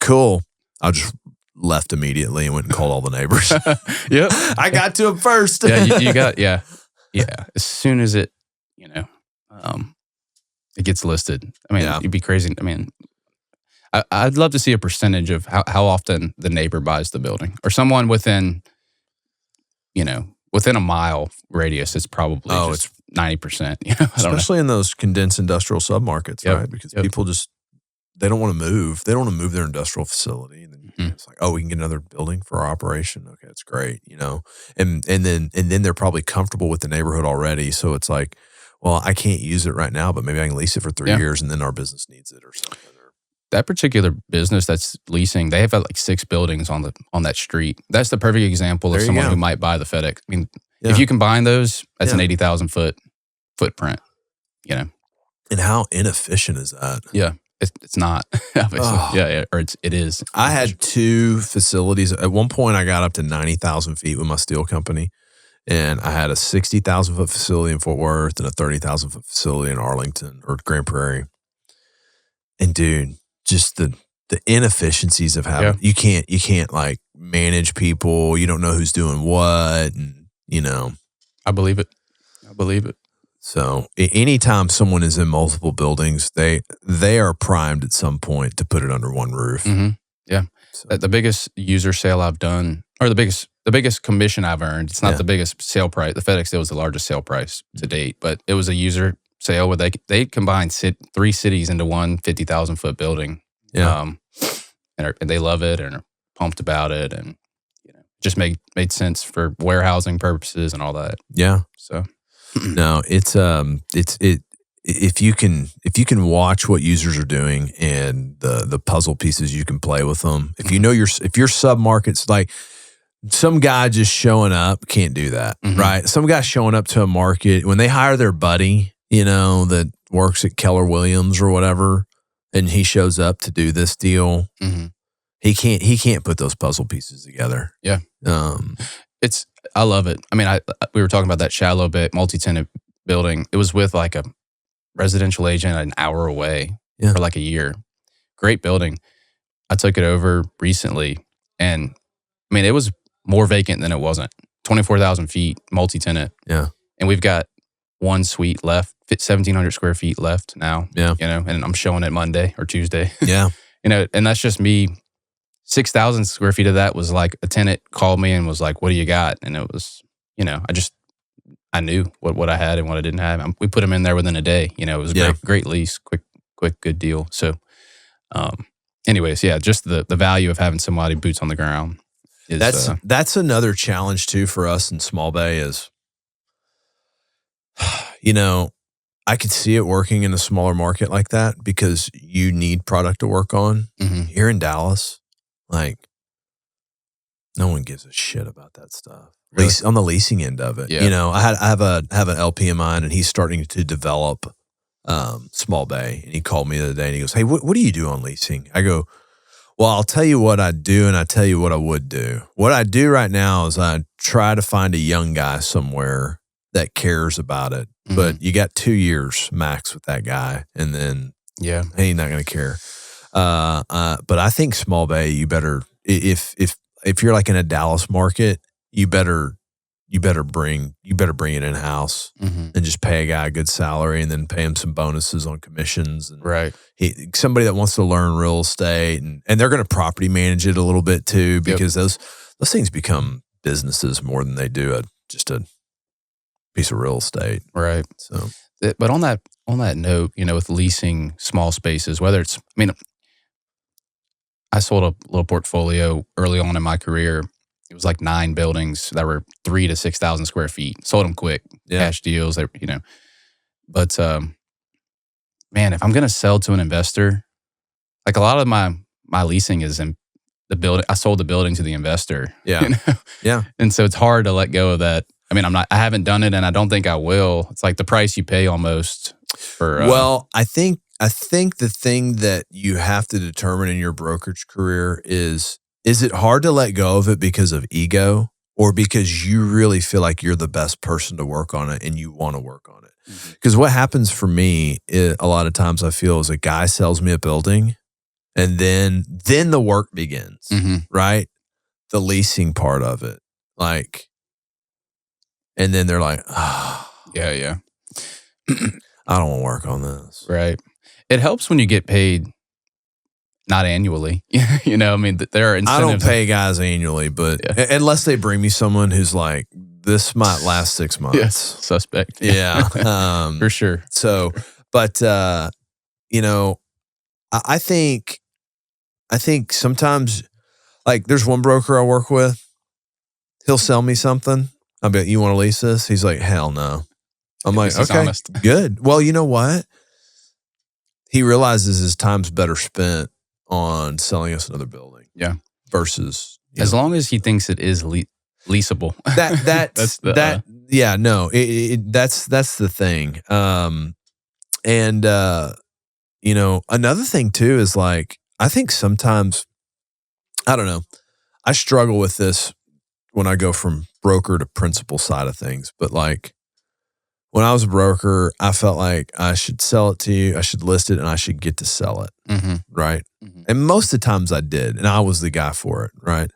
cool. I just left immediately and went and called all the neighbors. Yep. I got to him first. Yeah. As soon as it, it gets listed. I mean, You'd be crazy. I mean, I'd love to see a percentage of how often the neighbor buys the building or someone within a mile radius. It's probably it's 90%. Especially in those condensed industrial submarkets, right? Because people they don't want to move. They don't want to move their industrial facility. And then it's like, we can get another building for our operation. Okay, that's great, And then they're probably comfortable with the neighborhood already. So it's like, well, I can't use it right now, but maybe I can lease it for 3 years and then our business needs it or something. That particular business that's leasing, they have like 6 buildings on that street. That's the perfect example of someone who might buy the FedEx. I mean, if you combine those, that's an 80,000 foot footprint. And how inefficient is that? Yeah, it's not. Yeah, or it is. I had 2 facilities. At one point, I got up to 90,000 feet with my steel company, and I had a 60,000 foot facility in Fort Worth and a 30,000 foot facility in Arlington or Grand Prairie. And dude, just the inefficiencies of having you can't like manage people. You don't know who's doing what, and I believe it. So anytime someone is in multiple buildings, they are primed at some point to put it under one roof. Mm-hmm. Yeah, so. The biggest user sale I've done, or the biggest commission I've earned. It's not the biggest sale price. The FedEx deal was the largest sale price to date, but it was a user sale where they combined 3 cities into one 50,000 foot building. Yeah. And they love it and are pumped about it, and just made sense for warehousing purposes and all that. Yeah. So no, it's if you can watch what users are doing and the puzzle pieces you can play with them. If you know if your sub markets, like some guy just showing up can't do that, right? Some guy showing up to a market when they hire their buddy, that works at Keller Williams or whatever, and he shows up to do this deal. He can't put those puzzle pieces together. Yeah. I love it. I mean, we were talking about that shallow bit multi-tenant building. It was with like a residential agent an hour away for like a year. Great building. I took it over recently, and I mean, it was more vacant than it wasn't. 24,000 feet, multi-tenant. Yeah. And we've got one suite left, 1,700 square feet left now. Yeah. And I'm showing it Monday or Tuesday. Yeah. And that's just me. 6,000 square feet of that was like a tenant called me and was like, "What do you got?" And it was, I knew what I had and what I didn't have. We put them in there within a day. It was a great lease, quick, good deal. So, anyways, yeah, just the value of having somebody boots on the ground. That's another challenge too for us in Small Bay is, I could see it working in a smaller market like that because you need product to work on. Here in Dallas, like, no one gives a shit about that stuff. Really? On the leasing end of it. Yeah. I have an LP of mine, and he's starting to develop Small Bay. And he called me the other day, and he goes, "Hey, what do you do on leasing?" I go, "Well, I'll tell you what I do, and I tell you what I would do. What I do right now is I try to find a young guy somewhere that cares about it. But you got 2 years max with that guy, and then he's not going to care. But I think Small Bay, you better if you're like in a Dallas market, you better bring it in house and just pay a guy a good salary, and then pay him some bonuses on commissions. And right, somebody that wants to learn real estate, and they're going to property manage it a little bit too, because those things become businesses more than they do just a piece of real estate. Right. So, but on that note, with leasing small spaces, whether it's, I sold a little portfolio early on in my career. It was like 9 buildings that were 3,000 to 6,000 square feet. Sold them quick, cash deals. But man, if I'm going to sell to an investor, like a lot of my leasing is in the building. I sold the building to the investor. Yeah, yeah. And so it's hard to let go of that. I haven't done it, and I don't think I will. It's like the price you pay almost for. Well, I think the thing that you have to determine in your brokerage career is it hard to let go of it because of ego, or because you really feel like you're the best person to work on it and you want to work on it? Because what happens for me a lot of times, I feel, is a guy sells me a building, and then the work begins, right? The leasing part of it, like. And then they're like, "Oh, yeah, I don't want to work on this." Right. It helps when you get paid not annually. There are incentives. I don't pay guys annually, but unless they bring me someone who's like, "This might last 6 months." Yes, suspect. Yeah. For sure. So, but I think sometimes, like, there's one broker I work with. He'll sell me something. I bet, "You want to lease this?" He's like, "Hell no." I'm like, "Okay, honest. Good." Well, you know what? He realizes his time's better spent on selling us another building. Yeah. Versus, as long as he thinks it is leasable. That's the thing. Another thing too is, like, I think sometimes, I don't know, I struggle with this when I go from broker to principal side of things. But, like, when I was a broker, I felt like I should sell it to you, I should list it, and I should get to sell it. Right. And most of the times I did, and I was the guy for it. Right.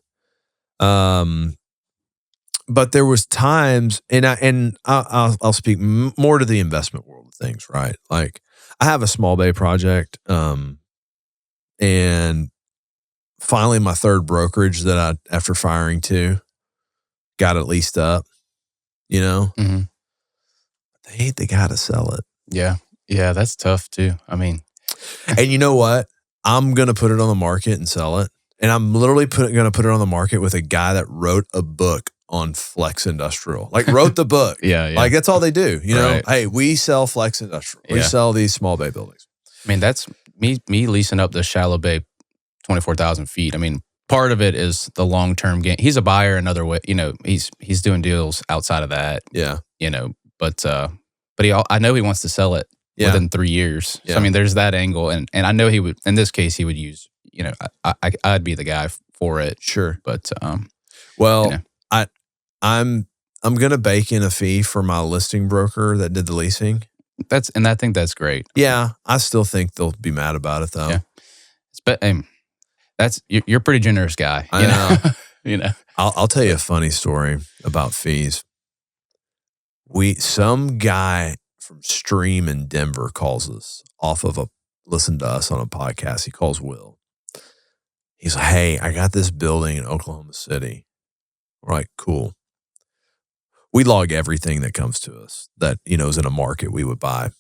But there was times, and I'll speak more to the investment world of things. Right. Like, I have a Small Bay project, and finally my third brokerage that I, after firing 2, got it leased up, They ain't the guy to sell it. Yeah. Yeah, that's tough too. I mean, And you know what? I'm going to put it on the market and sell it. And I'm literally going to put it on the market with a guy that wrote a book on Flex Industrial. Like wrote the book. yeah. Like that's all they do. You know, Right. hey, we sell Flex Industrial. We Yeah. sell these small bay buildings. I mean, that's me leasing up the shallow bay 24,000 feet. I mean, part of it is the long-term gain. He's a buyer another way, you know, he's doing deals outside of that, Yeah. you know, but I know he wants to sell it within 3 years. Yeah. So, I mean, there's that angle. And I know he would, in this case, he would use, you know, I'd be the guy for it. Sure. But, well, you know. I'm going to bake in a fee for my listing broker that did the leasing. I think that's great. Yeah. I still think they'll be mad about it though. Yeah. But you're a pretty generous guy. I know. You know. I'll tell you a funny story about fees. Some guy from Stream in Denver calls us listen to us on a podcast. He calls Will. He's like, hey, I got this building in Oklahoma City. We're like, cool. We log everything that comes to us that, you know, is in a market we would buy.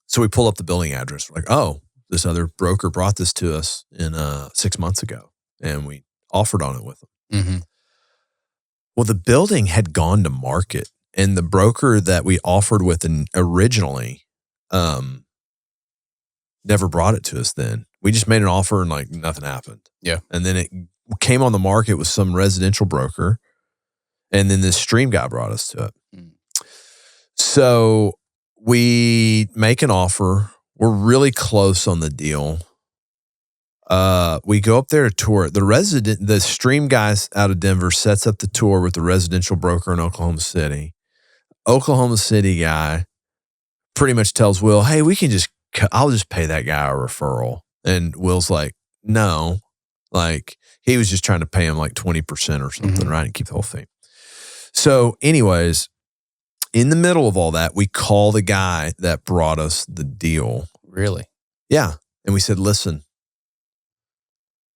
So we pull up the building address. We're like, oh, this other broker brought this to us in 6 months ago, and we offered on it with them. Mm-hmm. Well, the building had gone to market, and the broker that we offered with originally never brought it to us then. We just made an offer and like nothing happened. Yeah. And then it came on the market with some residential broker, and then this Stream guy brought us to it. Mm. So we make an offer. We're really close on the deal. We go up there to tour it. The Stream guys out of Denver sets up the tour with the residential broker in Oklahoma City. Oklahoma City guy pretty much tells Will, hey, I'll just pay that guy a referral. And Will's like, no, like he was just trying to pay him like 20% or something, mm-hmm. right? And keep the whole thing. So anyways, in the middle of all that, we call the guy that brought us the deal. Really? Yeah. And we said, listen,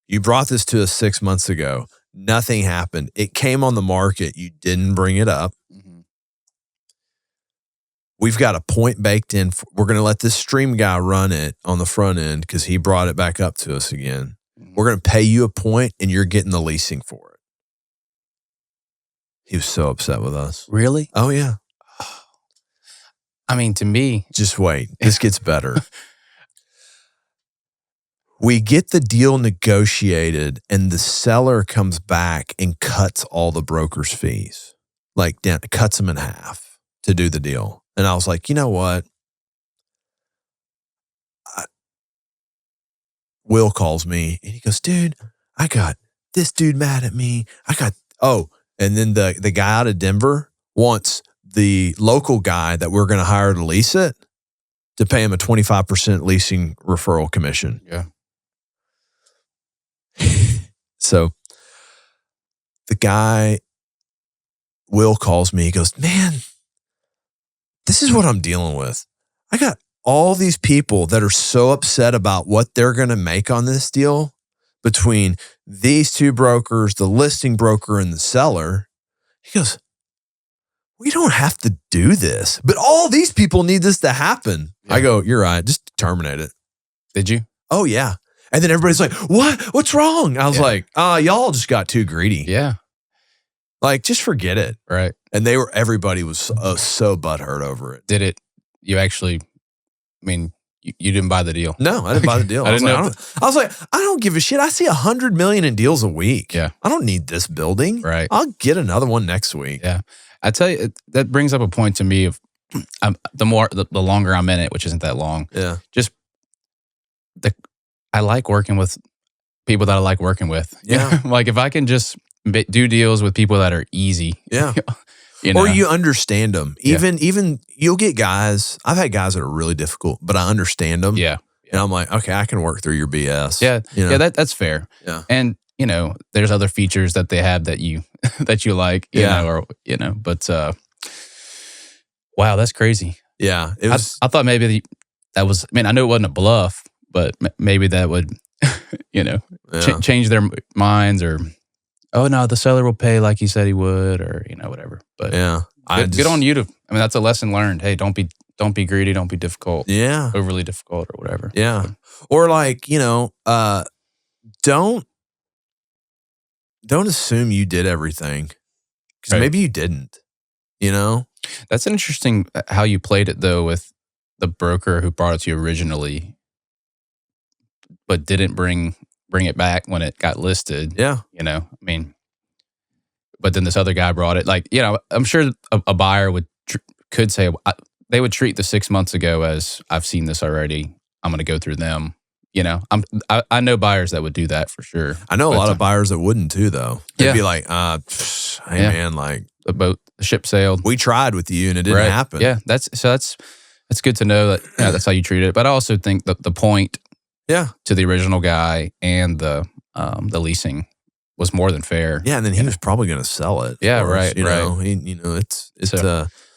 you brought this to us 6 months ago. Nothing happened. It came on the market. You didn't bring it up. Mm-hmm. We've got a point baked in. We're going to let this Stream guy run it on the front end because he brought it back up to us again. Mm-hmm. We're going to pay you a point and you're getting the leasing for it. He was so upset with us. Really? Oh, yeah. I mean, to me. Just wait. This gets better. We get the deal negotiated and the seller comes back and cuts all the broker's fees. Like cuts them in half to do the deal. And I was like, you know what? Will calls me and he goes, dude, I got this dude mad at me. And then the guy out of Denver wants the local guy that we're going to hire to lease it to pay him a 25% leasing referral commission. Yeah. So the guy, Will, calls me. He goes, man, this is what I'm dealing with. I got all these people that are so upset about what they're going to make on this deal between these two brokers, the listing broker and the seller. He goes, we don't have to do this, but all these people need this to happen. Yeah. I go, you're right. Just terminate it. Did you? Oh, yeah. And then everybody's like, what? What's wrong? I was like, y'all just got too greedy. Yeah. Like, just forget it. Right. And everybody was so butthurt over it. Did it, you actually, I mean, you didn't buy the deal? No, I didn't buy the deal. I was like, I don't give a shit. I see 100 million in deals a week. Yeah. I don't need this building. Right. I'll get another one next week. Yeah. I tell you, that brings up a point to me of the longer I'm in it, which isn't that long. Yeah. Just I like working with people that I like working with. Yeah. Like if I can just do deals with people that are easy. Yeah. You know? Or you understand them. Even you'll get guys. I've had guys that are really difficult, but I understand them. Yeah. And I'm like, okay, I can work through your BS. Yeah. You know? Yeah. That's fair. Yeah. And you know, there's other features that they have that you like. You know, but wow, that's crazy. Yeah. It was. I thought maybe that was. I mean, I knew it wasn't a bluff, but maybe that would, change their minds or. oh no, the seller will pay like he said he would, or whatever. But Yeah. good on you to. I mean, that's a lesson learned. Hey, don't be greedy. Don't be difficult. Yeah. Overly difficult or whatever. Yeah. So, Or like, don't assume you did everything, because Right. maybe you didn't, that's an interesting how you played it though with the broker who brought it to you originally, but didn't bring it back when it got listed. Yeah. I mean, but then this other guy brought it. Like, I'm sure a buyer could say they would treat the 6 months ago as, I've seen this already. I'm going to go through them. I know buyers that would do that for sure. I know a lot of buyers that wouldn't too, though. They'd be like, hey man, like the ship sailed. We tried with you and it didn't happen. Yeah, that's good to know that that's how you treat it. But I also think that the point to the original guy and the leasing was more than fair. Yeah, and then he was probably going to sell it. Yeah, right. Right. It's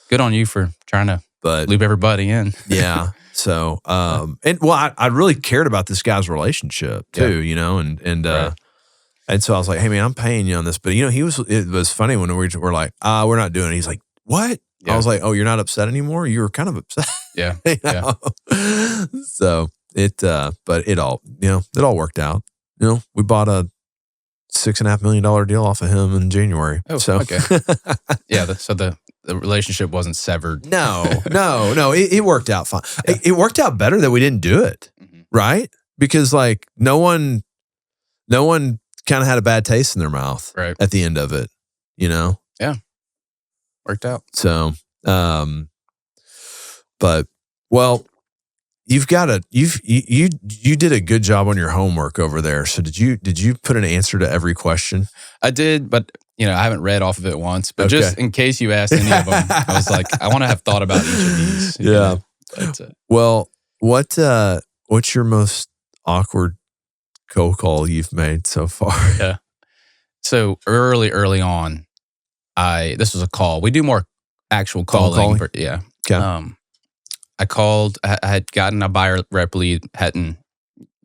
good on you for trying to loop everybody in. Yeah. So, I really cared about this guy's relationship too, and so I was like, hey man, I'm paying you on this, but it was funny when we were like, we're not doing it. He's like, what? Yeah. I was like, oh, you're not upset anymore? You were kind of upset. Yeah. So but it all worked out. We bought a $6.5 million deal off of him in January. Oh, so okay. Yeah. So the relationship wasn't severed. No. It worked out fine. Yeah. It worked out better that we didn't do it, right? Because like no one kind of had a bad taste in their mouth at the end of it, Yeah. Worked out. So, but you did a good job on your homework over there. So did you put an answer to every question? I did, but I haven't read off of it once. But just in case you asked any of them, I was like, I want to have thought about each of these. Yeah. But, well, what's your most awkward cold call you've made so far? Yeah. So early on, this was a call. We do more actual calling. But yeah. Okay. I called. I had gotten a buyer rep lead. Hadn't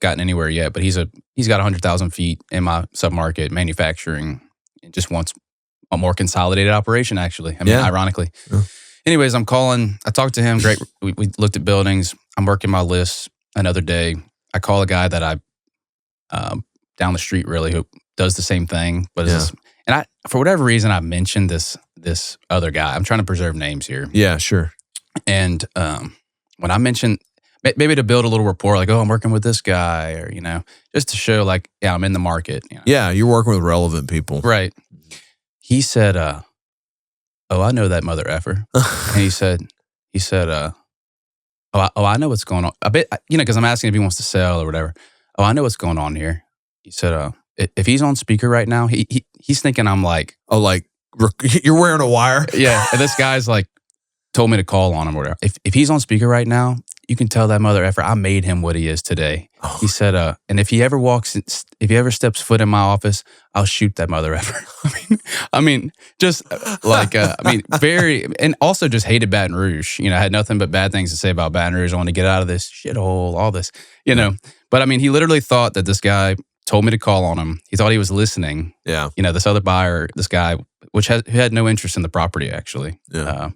gotten anywhere yet, but he's got 100,000 feet in my submarket manufacturing, and just wants a more consolidated operation. Actually, ironically. Yeah. Anyways, I'm calling. I talked to him. Great. We looked at buildings. I'm working my list. Another day, I call a guy that I down the street really who does the same thing, but for whatever reason I mentioned this other guy. I'm trying to preserve names here. Yeah, sure. And when I mentioned, maybe to build a little rapport, like, oh, I'm working with this guy, or, just to show like, yeah, I'm in the market. Yeah, you're working with relevant people. Right. He said, oh, I know that mother effer. And he said, oh, I know what's going on. A bit, because I'm asking if he wants to sell or whatever. Oh, I know what's going on here. He said, if he's on speaker right now, he's thinking I'm like, oh, like you're wearing a wire. Yeah. And this guy's like, told me to call on him or whatever. If he's on speaker right now, you can tell that mother effer I made him what he is today. Oh. He said, and if he ever steps foot in my office, I'll shoot that mother effer. I mean, just like, very, and also just hated Baton Rouge. I had nothing but bad things to say about Baton Rouge. I want to get out of this shithole, all this, But he literally thought that this guy told me to call on him. He thought he was listening. Yeah. This other buyer, this guy, who had no interest in the property actually. Yeah.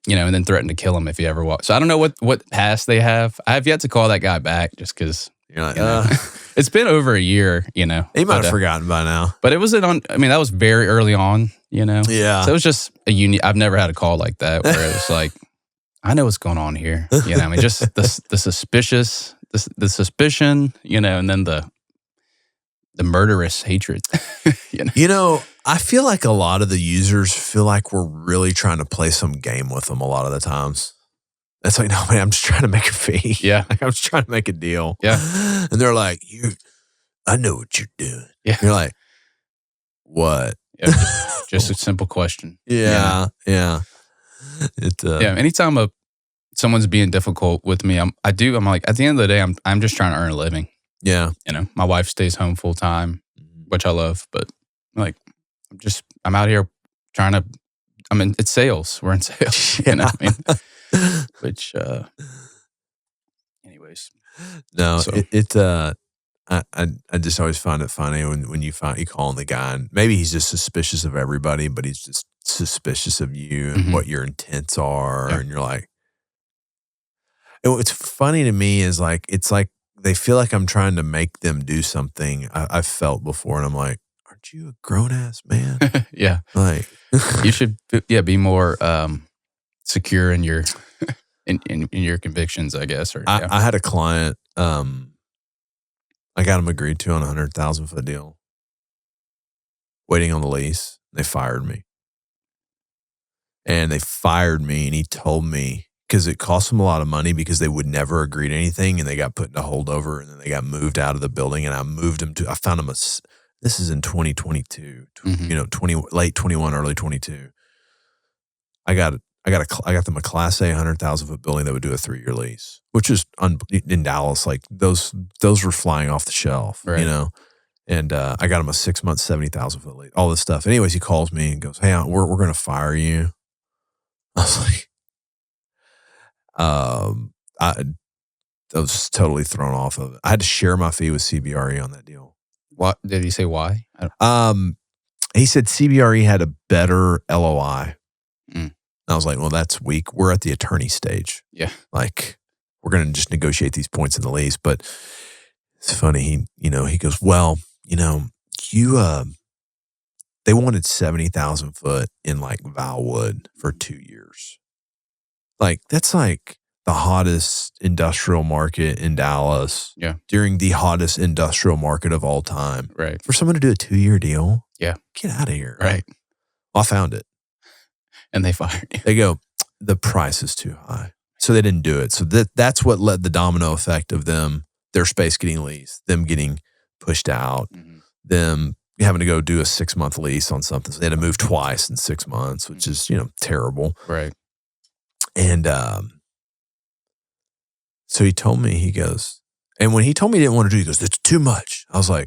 And then threatened to kill him if he ever walked. So I don't know what past they have. I have yet to call that guy back just because it's been over a year, He might have forgotten by now. But it wasn't on, that was very early on, Yeah. So it was just a unique, I've never had a call like that where it was like, I know what's going on here. Just the suspicion, and then the murderous hatred. I feel like a lot of the users feel like we're really trying to play some game with them a lot of the times. It's like, no, man, I'm just trying to make a fee. Yeah. Like, I'm just trying to make a deal. Yeah. And they're like, I know what you're doing. Yeah. You're like, what? Yeah, just a simple question. Yeah. Yeah. Anytime someone's being difficult with me, I'm like, at the end of the day, I'm just trying to earn a living. Yeah. My wife stays home full time, which I love, but like, I'm out here trying to, it's sales. We're in sales, which, anyways. No, so. I just always find it funny when you call the guy, and maybe he's just suspicious of everybody, but he's just suspicious of you and what your intents are, and you're like, what's funny to me is like it's like they feel like I'm trying to make them do something I've felt before, and I'm like, aren't you a grown ass man? Yeah, Like you should be more secure in your in your convictions, I guess. Or I had a client. I got him agreed to on a 100,000-foot deal. Waiting on the lease, they fired me. And he told me, because it cost them a lot of money because they would never agree to anything, and they got put into holdover, and then they got moved out of the building, and I found them this is in 2022, late 21, early 22. I got them a Class A 100,000-foot building that would do a 3-year lease, which is in Dallas. Like those were flying off the shelf, right. And I got him a 6-month, 70,000-foot lease, all this stuff. Anyways, he calls me and goes, "Hey, we're going to fire you." I was like, I was totally thrown off of it. I had to share my fee with CBRE on that deal. What did he say? Why? He said CBRE had a better LOI. I was like, well, that's weak. We're at the attorney stage. Yeah. Like, we're going to just negotiate these points in the lease. But it's funny. He goes, well, they wanted 70,000 foot in like Valwood for 2 years. Like, that's like the hottest industrial market in Dallas. Yeah. During the hottest industrial market of all time. Right. For someone to do a 2-year deal. Yeah. Get out of here. Right. Well, I found it. And they fired you. They go, the price is too high. So they didn't do it. So that's what led the domino effect of their space getting leased, them getting pushed out, them having to go do a 6-month lease on something. So they had to move twice in 6 months, which is, terrible. Right. And so he told me, he goes, and when he told me he didn't want to do it, he goes, it's too much. I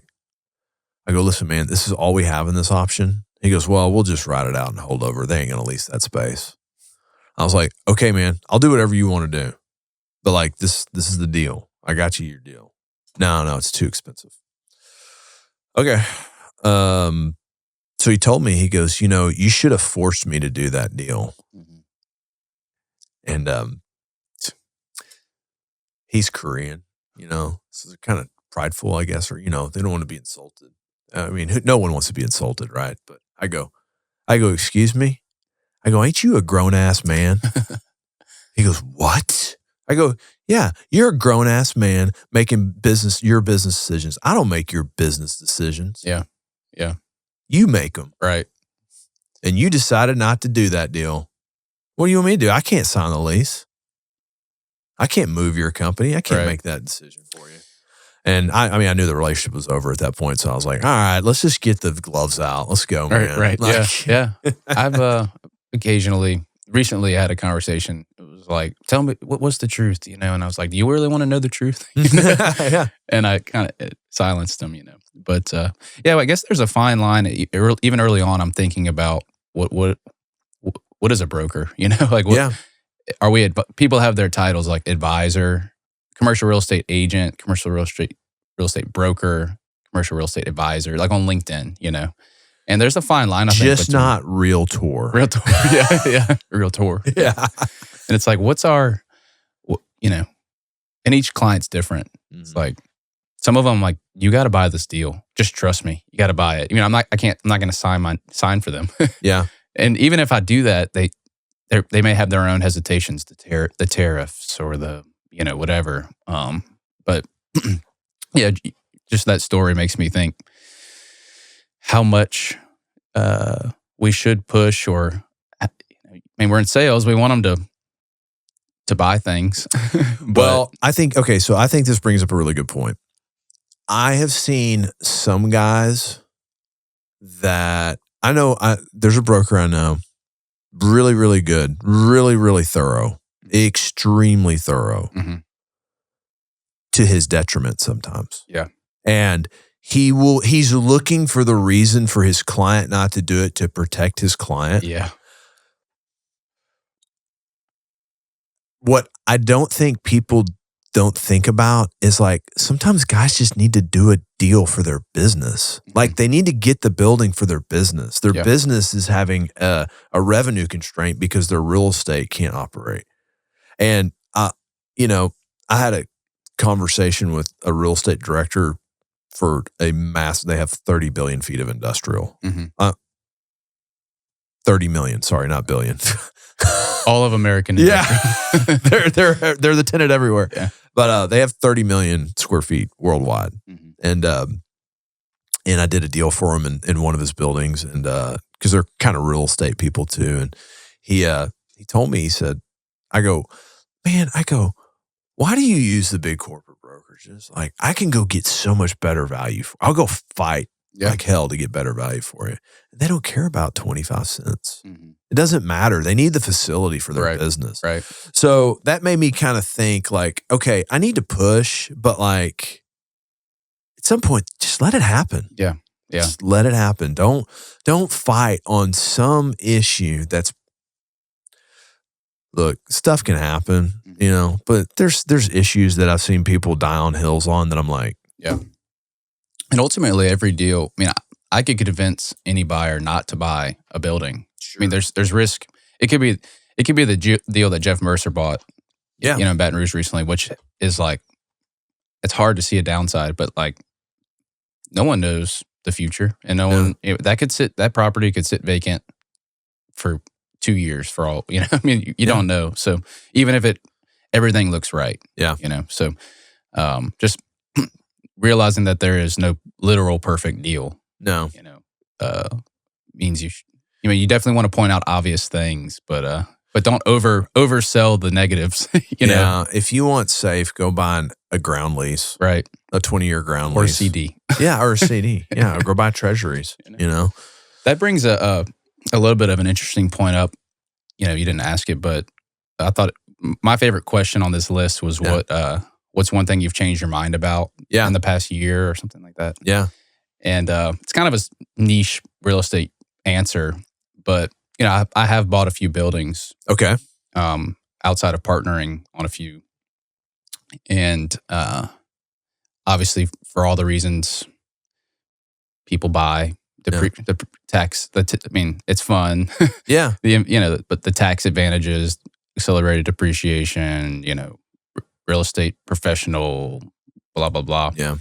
go, listen, man, this is all we have in this option. He goes, well, we'll just ride it out and hold over. They ain't going to lease that space. I was like, okay, man, I'll do whatever you want to do. But like, this is the deal. I got you your deal. No, it's too expensive. Okay. So he told me, he goes, you should have forced me to do that deal. And he's Korean, so they're kind of prideful, I guess, or, they don't want to be insulted. I mean, no one wants to be insulted, right? But I go, excuse me? I go, ain't you a grown-ass man? He goes, what? I go, yeah, you're a grown-ass man making your business decisions. I don't make your business decisions. Yeah. You make them. Right. And you decided not to do that deal. What do you want me to do? I can't sign the lease. I can't move your company. I can't make that decision for you. And I knew the relationship was over at that point. So I was like, all right, let's just get the gloves out. Let's go, man. Right. Like, yeah. I've recently had a conversation. It was like, tell me, what's the truth? And I was like, do you really want to know the truth? Yeah. And I kind of silenced him, But I guess there's a fine line. Even early on, I'm thinking about what is a broker? Like what are we? People have their titles like advisor, commercial real estate agent, commercial real estate broker, commercial real estate advisor, like on LinkedIn, And there's a fine line. I think, just not realtor. Realtor, yeah, realtor. Yeah. And it's like, what's our, and each client's different. It's like some of them, like, you got to buy this deal. Just trust me. You got to buy it. I'm not going to sign for them. Yeah. And even if I do that, they may have their own hesitations, the tariffs or the whatever. But yeah, just that story makes me think how much we should push, or we're in sales. We want them to buy things. Well, I think this brings up a really good point. I have seen some guys that I know. There's a broker I know, really, really good, really, really thorough, extremely thorough, to his detriment sometimes. Yeah. And he's looking for the reason for his client not to do it to protect his client. Yeah. What I don't think people don't think about is like sometimes guys just need to do a deal for their business. Like they need to get the building for their business. Their business is having a revenue constraint because their real estate can't operate. And you know, I had a conversation with a real estate director for a they have 30 billion feet of industrial. 30 million, sorry, not billion. All of American. Yeah. they're the tenant everywhere. Yeah. But they have 30 million square feet worldwide. And I did a deal for him in one of his buildings, and because they're kind of real estate people too. And he told me, he said, I go, why do you use the big corporate brokerages? Like, I can go get so much better value. I'll go fight like hell to get better value for you. They don't care about 25 cents. It doesn't matter. They need the facility for their business. Right. So that made me kind of think like, okay, I need to push, but like at some point, just let it happen. Yeah. Just let it happen. Don't fight on some issue that's, look, stuff can happen, you know, but there's issues that I've seen people die on hills on that I'm like, And ultimately, every deal, I mean, I could convince any buyer not to buy a building. Sure. I mean, there's risk. It could be the deal that Jeff Mercer bought, in Baton Rouge recently, which is like, it's hard to see a downside, but like, no one knows the future, and no one that property could sit vacant for 2 years for all, I mean, you don't know. So even if everything looks right, so just realizing that there is no literal perfect deal. No. Means you definitely want to point out obvious things, but don't oversell the negatives. If you want safe, go buy a ground lease, right? A 20-year ground or lease, a CD, or a CD, or go buy treasuries. That brings a little bit of an interesting point up. You didn't ask it, but I thought my favorite question on this list was what's one thing you've changed your mind about in the past year or something like that. Yeah. And it's kind of a niche real estate answer, but I have bought a few buildings. Okay. Outside of partnering on a few, and obviously for all the reasons people buy the tax. I mean, it's fun. Yeah. But the tax advantages, accelerated depreciation. Real estate professional, blah blah blah. Yeah.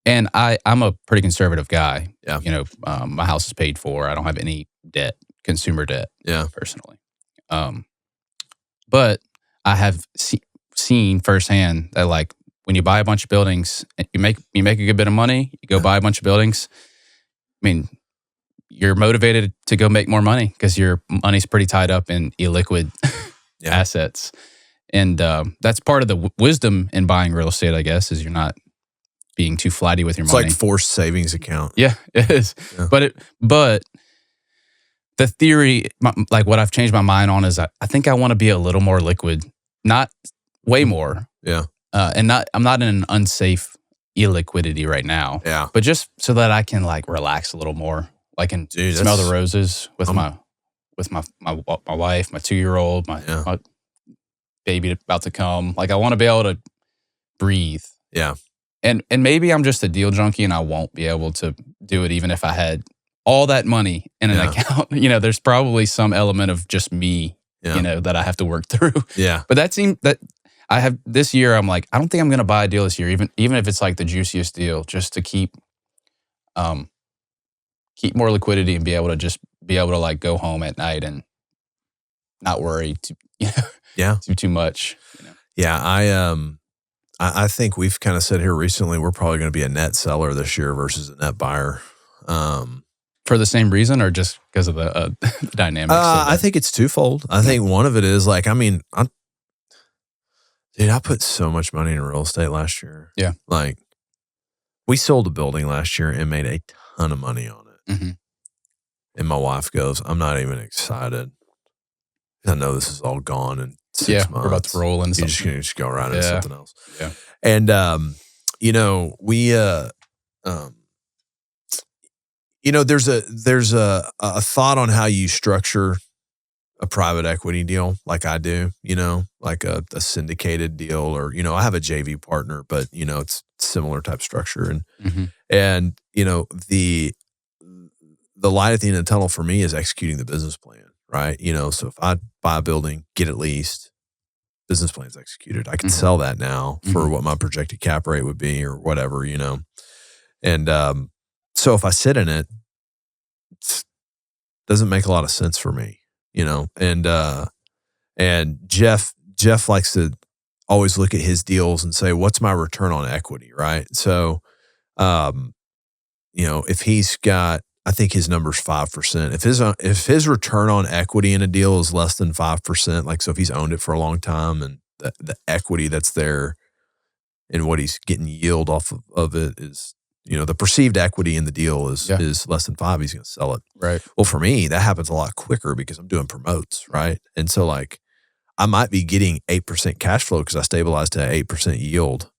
And I'm a pretty conservative guy. Yeah. My house is paid for. I don't have any debt, consumer debt. Yeah. Personally. But I have seen firsthand that like when you buy a bunch of buildings, you make a good bit of money. You go buy a bunch of buildings. I mean, you're motivated to go make more money because your money's pretty tied up in illiquid assets. And that's part of the wisdom in buying real estate, I guess, is you're not being too flighty with your money. It's like forced savings account. Yeah, it is. Yeah. But the theory, like what I've changed my mind on is I think I want to be a little more liquid, not way more. Yeah. And I'm not in an unsafe illiquidity right now. Yeah. But just so that I can like relax a little more, like smell the roses with my wife, my 2-year-old, my baby about to come. Like I want to be able to breathe. Yeah. And maybe I'm just a deal junkie and I won't be able to do it even if I had all that money in an account. There's probably some element of just me, that I have to work through. Yeah. But that I have this year, I'm like, I don't think I'm going to buy a deal this year, even if it's like the juiciest deal, just to keep more liquidity and be able to like go home at night and not worry too much. Yeah. I think we've kind of said here recently, we're probably going to be a net seller this year versus a net buyer. For the same reason or just because of the dynamics? I think it's twofold. I think one of it is like, I put so much money in real estate last year. Yeah. Like we sold a building last year and made a ton of money on it. Mm-hmm. And my wife goes, I'm not even excited. I know this is all gone in 6 months. We're about to roll into something. You just go right into something else. Yeah. And, we, there's a thought on how you structure a private equity deal like I do, like a syndicated deal, or, I have a JV partner, but, it's similar type structure. And the light at the end of the tunnel for me is executing the business plan, right? So if I buy a building, get it leased, business plan's executed, I can sell that now for what my projected cap rate would be or whatever, And so if I sit in it, it doesn't make a lot of sense for me, and Jeff likes to always look at his deals and say, what's my return on equity, right? So, if he's got, I think his number's 5%. If his return on equity in a deal is less than 5%, like, so if he's owned it for a long time and the equity that's there and what he's getting yield off of it is, the perceived equity in the deal is less than 5, he's going to sell it. Right. Well, for me, that happens a lot quicker because I'm doing promotes, right? And so, like, I might be getting 8% cash flow because I stabilized at 8% yield,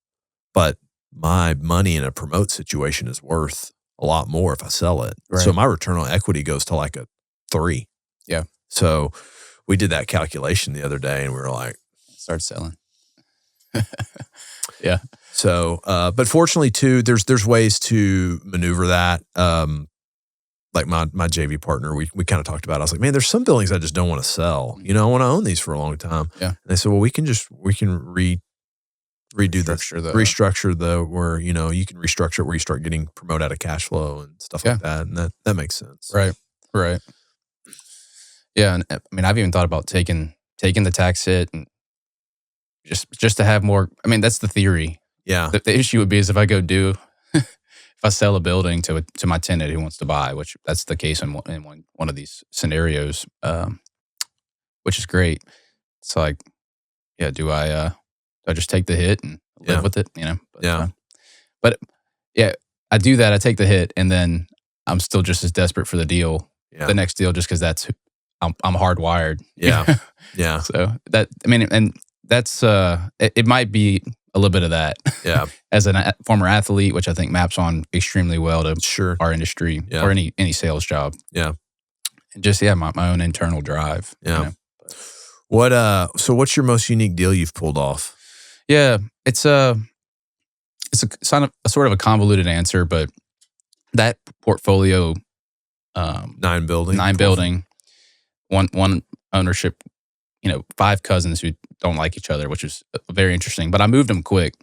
but my money in a promote situation is worth a lot more if I sell it. Right. So my return on equity goes to like a 3. Yeah. So we did that calculation the other day and we were like, start selling. Yeah. So, but fortunately too, there's ways to maneuver that. Like my JV partner, we kind of talked about it. I was like, man, there's some buildings I just don't want to sell. I want to own these for a long time. Yeah. And they said, well, we can restructure where, you can restructure it where you start getting promote out of cash flow and stuff like that. And that makes sense. Right. Yeah. And I mean, I've even thought about taking the tax hit and just to have more. I mean, that's the theory. Yeah. The issue would be is if I if I sell a building to my tenant who wants to buy, which that's the case in one of these scenarios, which is great. It's like, yeah, do I just take the hit and live with it? But I do that. I take the hit, and then I'm still just as desperate for the next deal, just because I'm hardwired. Yeah, yeah. So and that's it might be a little bit of that. Yeah. As a former athlete, which I think maps on extremely well to our industry or any sales job. Yeah. And just my own internal drive. Yeah. So what's your most unique deal you've pulled off? Yeah, it's a sort of a convoluted answer, but that portfolio, 9 building, one ownership, 5 cousins who don't like each other, which was very interesting. But I moved them quick.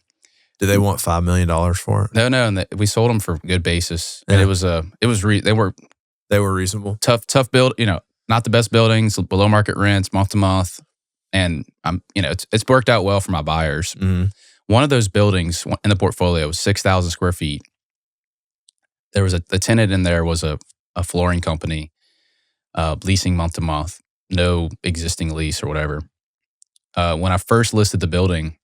Did they want $5 million for it? No, and we sold them for good basis, and they were reasonable. Tough build, not the best buildings, below market rents, month to month, and it's worked out well for my buyers. Mm-hmm. One of those buildings in the portfolio was 6,000 square feet. There was the tenant in there was a flooring company, leasing month to month, no existing lease or whatever. When I first listed the building,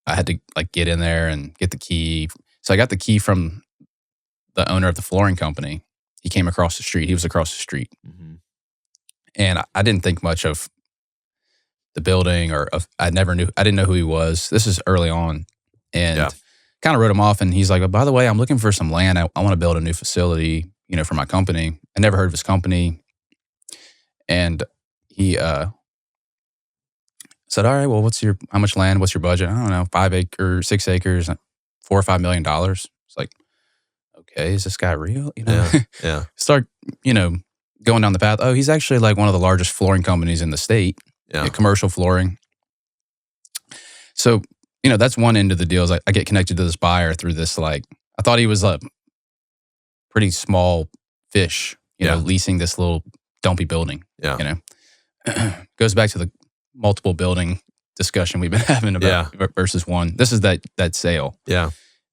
I had to get in there and get the key. So I got the key from the owner of the flooring company. He came across the street. He was across the street. Mm-hmm. And I didn't think much of the building I didn't know who he was. This is early on. And kind of wrote him off. And he's like, oh, by the way, I'm looking for some land. I want to build a new facility, for my company. I never heard of his company. And he said, all right, well, how much land? What's your budget? I don't know, 5 acres, 6 acres, $4 or $5 million. It's like, okay, is this guy real? Yeah. Start, going down the path. Oh, he's actually one of the largest flooring companies in the state. Yeah. Commercial flooring. So, that's one end of the deal is I get connected to this buyer through this, I thought he was a pretty small fish, leasing this little dumpy building. Yeah. Goes back to the multiple building discussion we've been having about versus one. This is that sale. Yeah.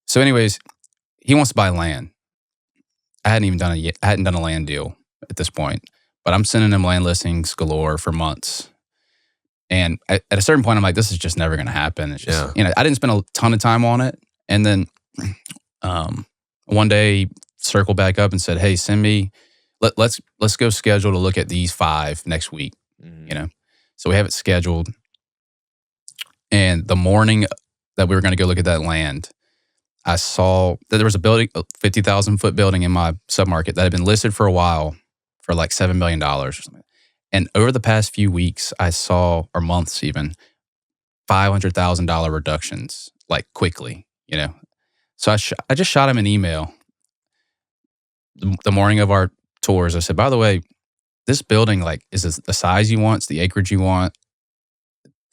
So anyways, he wants to buy land. I hadn't done a land deal at this point, but I'm sending him land listings galore for months. And at a certain point, I'm like, this is just never going to happen. It's just, I didn't spend a ton of time on it. And then one day he circled back up and said, hey, send me, let's go schedule to look at these 5 next week. Mm-hmm. So we have it scheduled. And the morning that we were going to go look at that land, I saw that there was a 50,000 foot building in my submarket that had been listed for a while for $7 million or something. And over the past few weeks, I saw, or months even, $500,000 reductions, like quickly, So I just shot him an email the morning of our tours. I said, by the way, this building, like, is this the size you want? It's the acreage you want?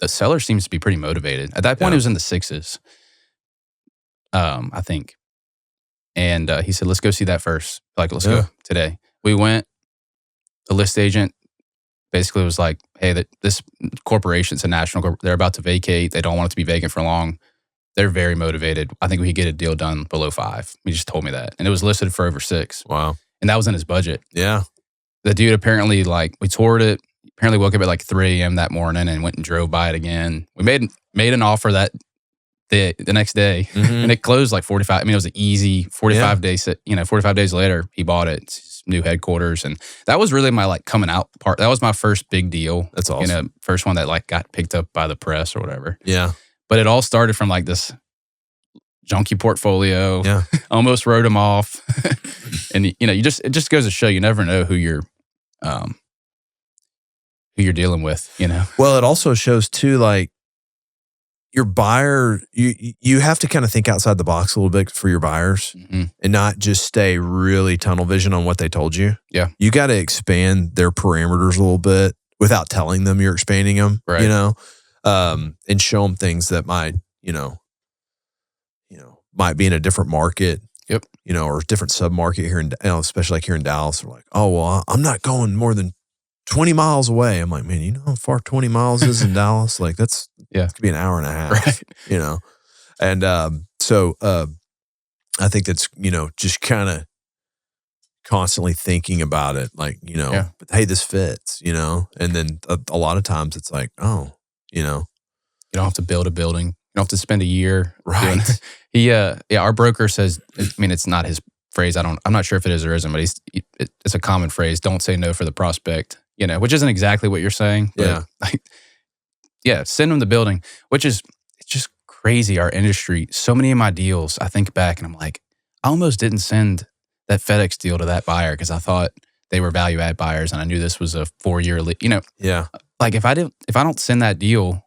The seller seems to be pretty motivated. At that point, it was in the sixes, I think. And he said, let's go see that first. Like, let's go today. We went. The list agent basically was like, hey, this corporation's a national, they're about to vacate. They don't want it to be vacant for long. They're very motivated. I think we could get a deal done below 5. He just told me that. And it was listed for over 6. Wow. And that was in his budget. Yeah. The dude apparently, like, we toured it. Apparently woke up at like 3 a.m. that morning and went and drove by it again. We made an offer that the next day, and it closed like 45. I mean, it was an easy 45 days. 45 days later, he bought it. It's his new headquarters, and that was really my like coming out part. That was my first big deal. That's awesome. First one that like got picked up by the press or whatever. Yeah. But it all started from like this junky portfolio. Yeah. Almost wrote him off, and it just goes to show you never know who you're dealing with. Well, it also shows too, like, your buyer, you have to kind of think outside the box a little bit for your buyers and not just stay really tunnel vision on what they told you. Yeah. You got to expand their parameters a little bit without telling them you're expanding them, right. And show them things that might be in a different market. Yep. Or a different sub-market here especially like here in Dallas. They're like, oh, well, I'm not going more than 20 miles away. I'm like, man, you know how far 20 miles is in Dallas? Like, it could be an hour and a half, right. And so I think that's, just kind of constantly thinking about it, like, but hey, this fits, and then a lot of times it's like, oh, you don't have to build a building. You don't have to spend a year. Right. Our broker says, I mean, it's not his phrase. I'm not sure if it is or isn't, but it's a common phrase. Don't say no for the prospect, which isn't exactly what you're saying. But send them the building, which is, it's just crazy. Our industry, so many of my deals, I think back and I'm like, I almost didn't send that FedEx deal to that buyer because I thought they were value add buyers and I knew this was a 4-year, like if I don't send that deal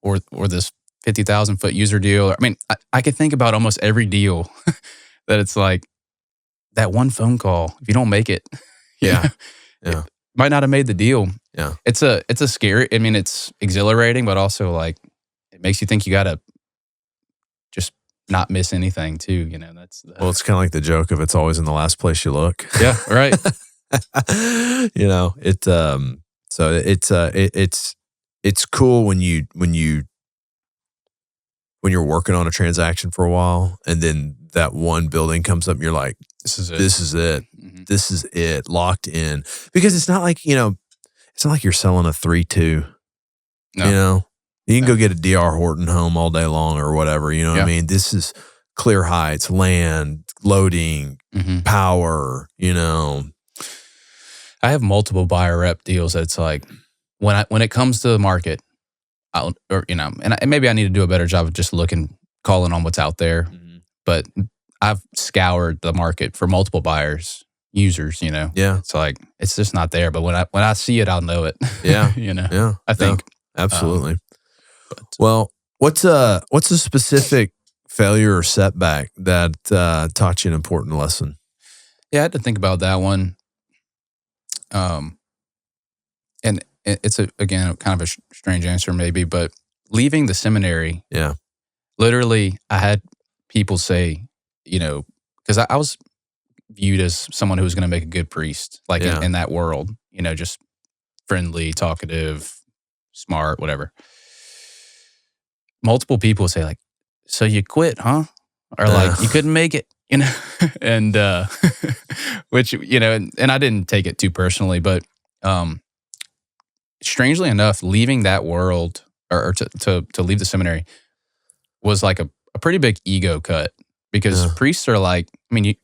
or this 50,000 foot user deal, I could think about almost every deal that it's like that one phone call. If you don't make it, it might not have made the deal. Yeah. It's a scary, it's exhilarating, but also like it makes you think you got to just not miss anything too. Well, it's kind of like the joke of it's always in the last place you look. Yeah. Right. It's cool when you're working on a transaction for a while and then that one building comes up and you're like, this is it. Mm-hmm. This is it, locked in. Because it's not like, it's not like you're selling a 3-2. No. You can go get a DR Horton home all day long or whatever, what I mean? This is clear heights, land, loading, power, I have multiple buyer rep deals that's like when it comes to the market, and maybe I need to do a better job of just calling on what's out there. But I've scoured the market for multiple buyers, users, Yeah. It's like it's just not there. But when I see it, I'll know it. Yeah. Yeah. I think. Absolutely. Well, what's a specific failure or setback that taught you an important lesson? Yeah, I had to think about that one. And it's again kind of a strange answer maybe, but leaving the seminary. Yeah. Literally, I had people say, because I was viewed as someone who was going to make a good priest, like in that world, just friendly, talkative, smart, whatever. Multiple people say like, so you quit, huh? Or like, you couldn't make it, and which, and I didn't take it too personally, but strangely enough, leaving that world or to leave the seminary was like a pretty big ego cut because priests are like, you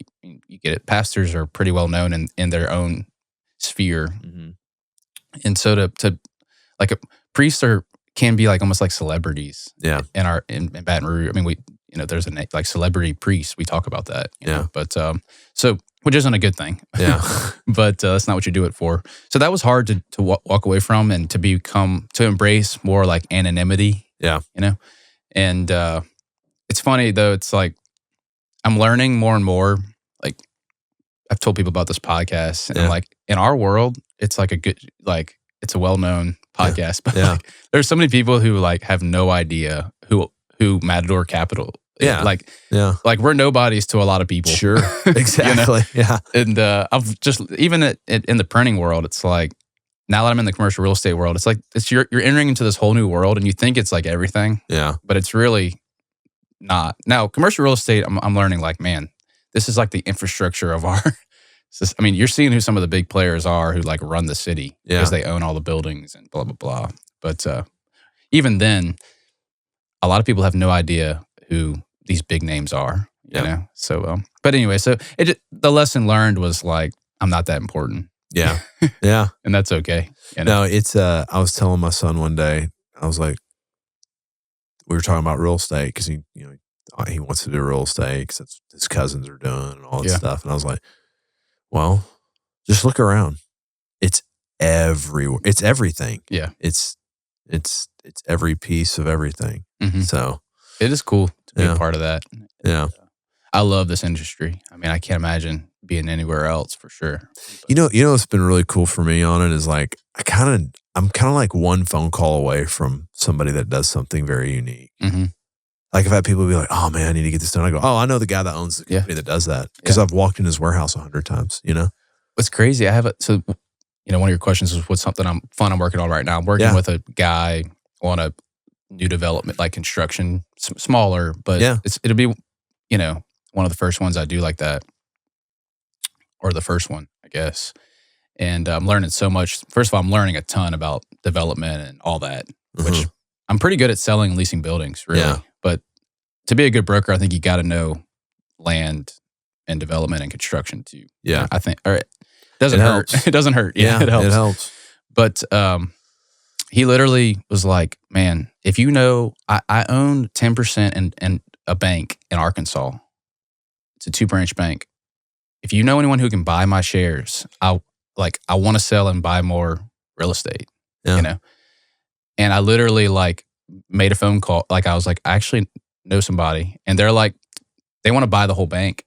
get it. Pastors are pretty well known in their own sphere. Mm-hmm. And so to like priests can be like almost like celebrities. Yeah. In Baton Rouge. We, there's like celebrity priests. We talk about that. You know? But so which isn't a good thing. Yeah. But that's not what you do it for. So that was hard to walk away from and to embrace more like anonymity. Yeah. You know? And it's funny though, it's like I'm learning more and more. Like I've told people about this podcast and I'm like, in our world, it's like it's a well-known podcast, but like there's so many people who like have no idea who Matador Capital is. Like we're nobodies to a lot of people. Sure. Exactly. Yeah. And I've just, even in the printing world, it's like, now that I'm in the commercial real estate world, it's like, you're entering into this whole new world and you think it's like everything. Yeah. But it's really not. Now, commercial real estate, I'm learning like, man, this is like the infrastructure of our, I mean, you're seeing who some of the big players are who like run the city because they own all the buildings and blah, blah, blah. But even then, a lot of people have no idea who these big names are, you know? So, but anyway, so the lesson learned was like, I'm not that important. Yeah. Yeah. And that's okay. You know? No, it's, I was telling my son one day, I was like, we were talking about real estate because he wants to do real estate because his cousins are doing and all that stuff. And I was like, well, just look around. It's everywhere. It's everything. Yeah. It's every piece of everything. Mm-hmm. So it is cool to be a part of that. Yeah. I love this industry. I mean, I can't imagine being anywhere else for sure. But, you know what's been really cool for me on it is like I'm kind of like one phone call away from somebody that does something very unique. Mm-hmm. Like I've had people be like, "Oh man, I need to get this done." I go, "Oh, I know the guy that owns the company that does that because I've walked in his warehouse 100 times." You know, what's crazy? One of your questions is what's something I'm working on right now. I'm working with a guy on a new development, like construction, smaller, but it'll be, one of the first ones I do like that, or the first one, I guess. And I'm learning so much. First of all, I'm learning a ton about development and all that, which I'm pretty good at selling and leasing buildings, really. Yeah. But to be a good broker, I think you got to know land and development and construction too. Yeah. I think, or it doesn't hurt. It doesn't hurt. Yeah, it helps. It helps. But he literally was like, man, if you know, I own 10% in a bank in Arkansas. It's a 2-branch bank. If you know anyone who can buy my shares, I want to sell and buy more real estate, And I literally like made a phone call. Like I was like, I actually know somebody, and they're like, they want to buy the whole bank.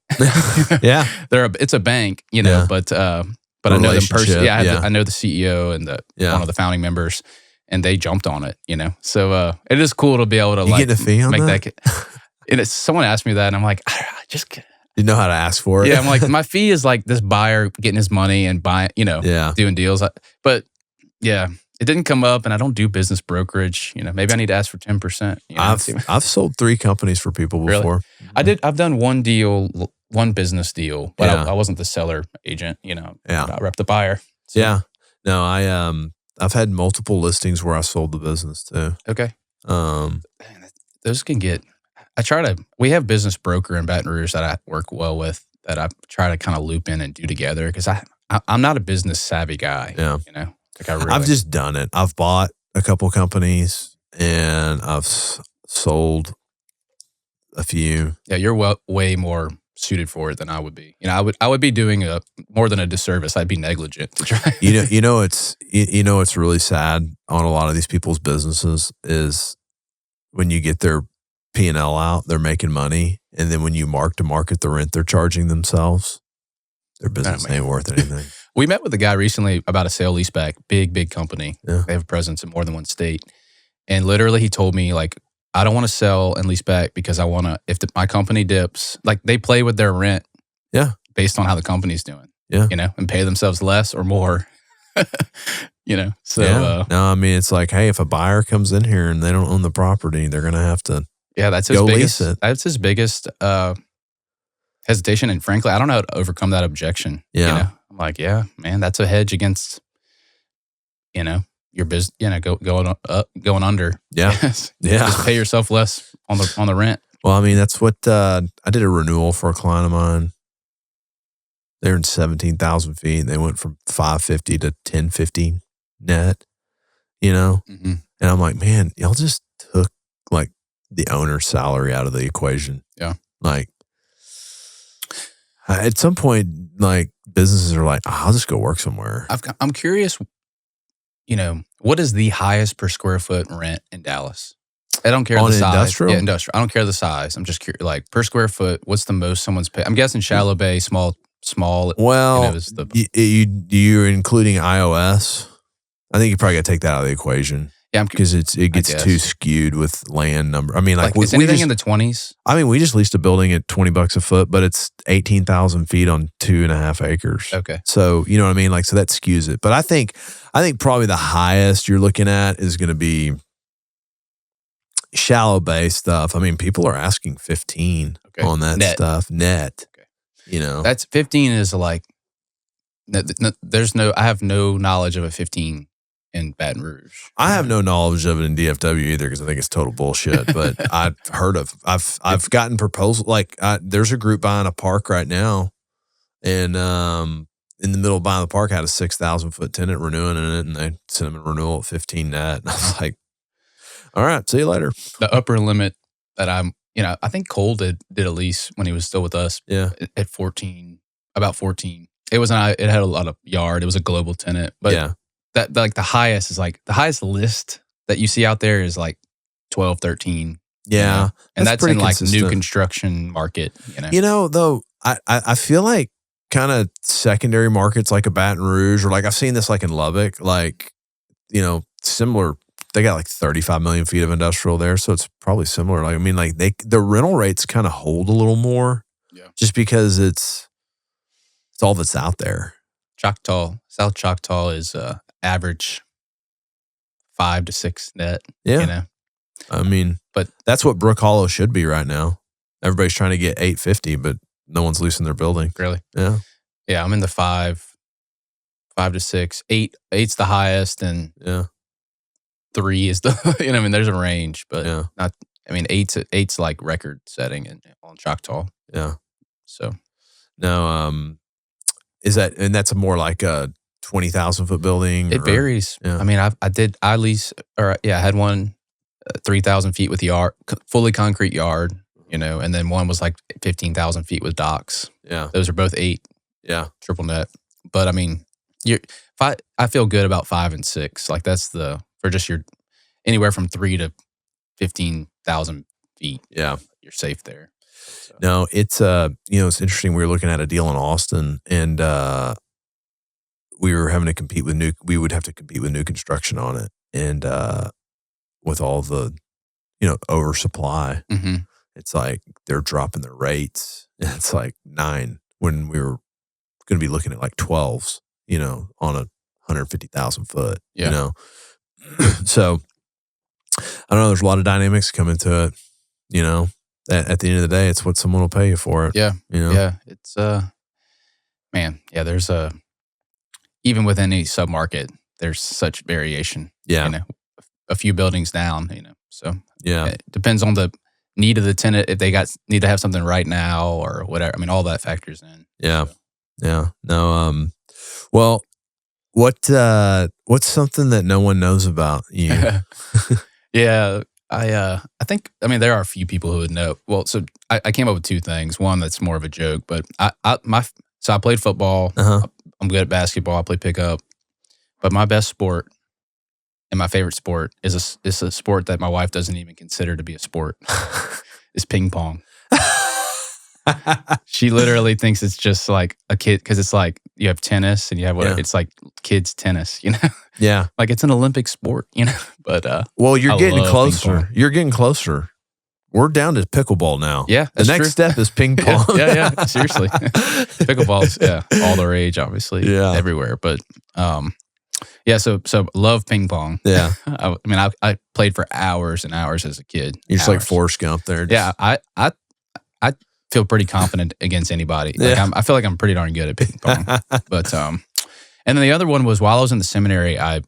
Yeah. It's a bank, but I know them personally. Yeah, I know the CEO and one of the founding members, and they jumped on it, So it is cool to be able to get a fee on that. And someone asked me that, and I'm like, I just you know how to ask for it. Yeah, I'm like, my fee is like this buyer getting his money and buying, doing deals. But yeah, it didn't come up, and I don't do business brokerage. Maybe I need to ask for 10%. I've sold 3 companies for people before. Really? I've done one business deal, but I wasn't the seller agent. I rep the buyer. So. Yeah, no, I've had multiple listings where I sold the business too. Okay. Those can get. We have business broker in Baton Rouge that I work well with that I try to kind of loop in and do together because I'm not a business savvy guy. Yeah. I've just done it. I've bought a couple companies and I've sold a few. Yeah, you're way more suited for it than I would be. I would be doing more than a disservice. I'd be negligent to try. It's really sad on a lot of these people's businesses is when you get their P&L out, they're making money, and then when you mark to market the rent they're charging themselves, their business ain't worth anything. We met with a guy recently about a sale leaseback, big company. Yeah. They have a presence in more than one state, and literally he told me like, I don't want to sell and lease back because I want to. If my company dips, like they play with their rent, based on how the company's doing, and pay themselves less or more, So no, I mean it's like, hey, if a buyer comes in here and they don't own the property, they're gonna have to. Yeah, that's his biggest. That's his biggest hesitation, and frankly, I don't know how to overcome that objection. Yeah, I'm like, yeah, man, that's a hedge against, your business, going up, going under. Yeah, yeah. Just pay yourself less on the rent. Well, I mean, that's what I did a renewal for a client of mine. They're in 17,000 feet. And they went from 550 to 1050 net. Mm-hmm. And I'm like, man, y'all just took like the owner's salary out of the equation. Yeah. Like, At some point, like businesses are like, I'll just go work somewhere. I'm curious, what is the highest per square foot rent in Dallas? I don't care On the size. industrial? Yeah, industrial. I don't care the size. I'm just curious, like per square foot, what's the most someone's pay? I'm guessing Shallow Bay, small. Well, Is the you're including iOS. I think you probably got to take that out of the equation. Yeah, because it gets too skewed with land number. I mean, like is anything in the 20s? I mean, we just leased a building at $20 a foot, but it's 18,000 feet on 2.5 acres. Okay, so you know what I mean. Like, so that skews it. But I think probably the highest you're looking at is going to be Shallow Bay stuff. I mean, people are asking 15 on that stuff net. Okay. That's 15 is like there's no. I have no knowledge of a 15. In Baton Rouge. I have no knowledge of it in DFW either because I think it's total bullshit. But I've I've gotten proposals. Like there's a group buying a park right now, and in the middle of buying the park had a 6,000 foot tenant renewing in it, and they sent them a renewal at 15 net. And I was like, all right, see you later. The upper limit that I think Cole did a lease when he was still with us. Yeah, at 14, about 14. It had a lot of yard. It was a global tenant, but yeah. That like the highest is like the highest list that you see out there is like 12, 13. Yeah. And that's in like new construction market, though, I feel like kind of secondary markets like a Baton Rouge or like I've seen this like in Lubbock, like, similar. They got like 35 million feet of industrial there. So it's probably similar. Like, I mean, like the rental rates kind of hold a little more just because it's all that's out there. South Choctaw is average 5 to 6 net. Yeah. I mean, but that's what Brook Hollow should be right now. Everybody's trying to get 850, but no one's leasing their building. Really? Yeah. Yeah, I'm in the 5 to 6. 8's the highest, and 3 is the. I mean, there's a range, but not. I mean, 8's like record setting on Choctaw. Yeah. So now, is that, and that's more like a 20,000 foot building? It varies. Yeah. I mean, I had one 3,000 feet with yard, fully concrete yard, and then one was like 15,000 feet with docks. Yeah. Those are both 8. Yeah. Triple net. But I mean, I feel good about 5 and 6. Like that's for just your, anywhere from 3 to 15,000 feet. Yeah. You're safe there. So. No, it's it's interesting. We were looking at a deal in Austin, and we were having to compete with new construction on it, and with all the oversupply, it's like they're dropping their rates, and it's like 9 when we were going to be looking at like 12s, on a 150,000 foot, So I don't know. There's a lot of dynamics come into it, At the end of the day, it's what someone will pay you for it. Yeah. Yeah. It's, man, yeah, there's even within any submarket, there's such variation. Yeah. A few buildings down, so. Yeah. It depends on the need of the tenant, if they need to have something right now or whatever. I mean, all that factors in. Yeah. So. Yeah. No, well, what's something that no one knows about you? Yeah. I think, there are a few people who would know. Well, so I came up with 2 things. One that's more of a joke, but so I played football. I'm good at basketball. I play pickup. But my best sport and my favorite sport is a sport that my wife doesn't even consider to be a sport. It's ping pong. She literally thinks it's just like a kid, because it's like you have tennis and you have it's like kids tennis, Yeah. Like it's an Olympic sport, But well, you're getting closer. You're getting closer. We're down to pickleball now. Yeah, the next step is ping pong. Yeah. Seriously, pickleball's all the rage, obviously, everywhere. But so love ping pong. Yeah, I played for hours and hours as a kid. You're just like Forrest Gump there. Yeah, I feel pretty confident against anybody. Like I feel like I'm pretty darn good at ping pong. But and then the other one was while I was in the seminary, I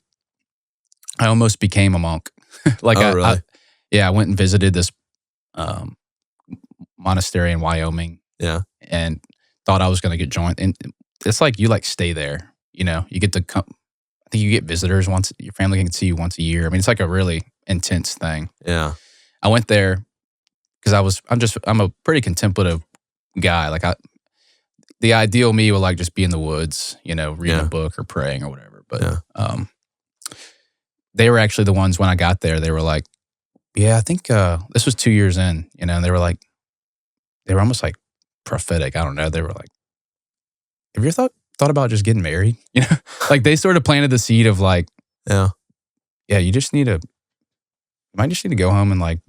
almost became a monk. Really? I went and visited this monastery in Wyoming. Yeah. And thought I was going to get joined. And it's like you stay there, you get to come. I think you get visitors once, your family can see you once a year. I mean, it's like a really intense thing. Yeah. I went there because I'm a pretty contemplative guy. Like the ideal me would like just be in the woods, reading Yeah. a book or praying or whatever. But Yeah. they were actually the ones when I got there, they were like, yeah, I think this was 2 years in, and they were almost like prophetic. I don't know. They were like, have you ever thought about just getting married? Like they sort of planted the seed of like, Yeah. you might just need to go home and like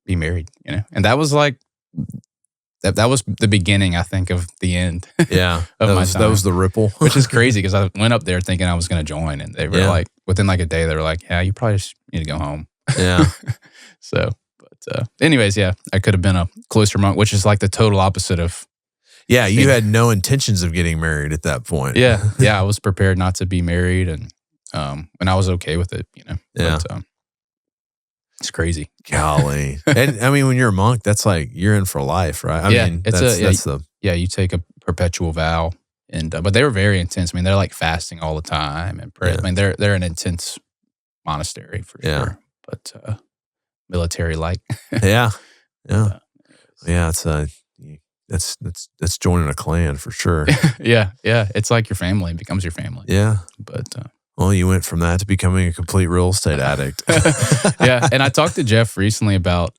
be married, And that was like, that was the beginning, I think, of the end. Yeah. of that my was, time. That was the ripple. Which is crazy because I went up there thinking I was going to join, and they were like, within like a day, they were like, yeah, you probably just need to go home. Yeah. So, but anyways, I could have been a cloister monk, which is like the total opposite of. Yeah, you had no intentions of getting married at that point. Yeah, I was prepared not to be married, and I was okay with it, Yeah. But, it's crazy. Golly. And I mean, when you're a monk, that's like, you're in for life, right? I mean, you take a perpetual vow, and but they were very intense. I mean, they're like fasting all the time and prayer. I mean, they're an intense monastery for sure, but military like. Yeah. That's joining a clan for sure. Yeah. It's like your family. It becomes your family. Yeah. But well, you went from that to becoming a complete real estate addict. Yeah, and I talked to Jeff recently about,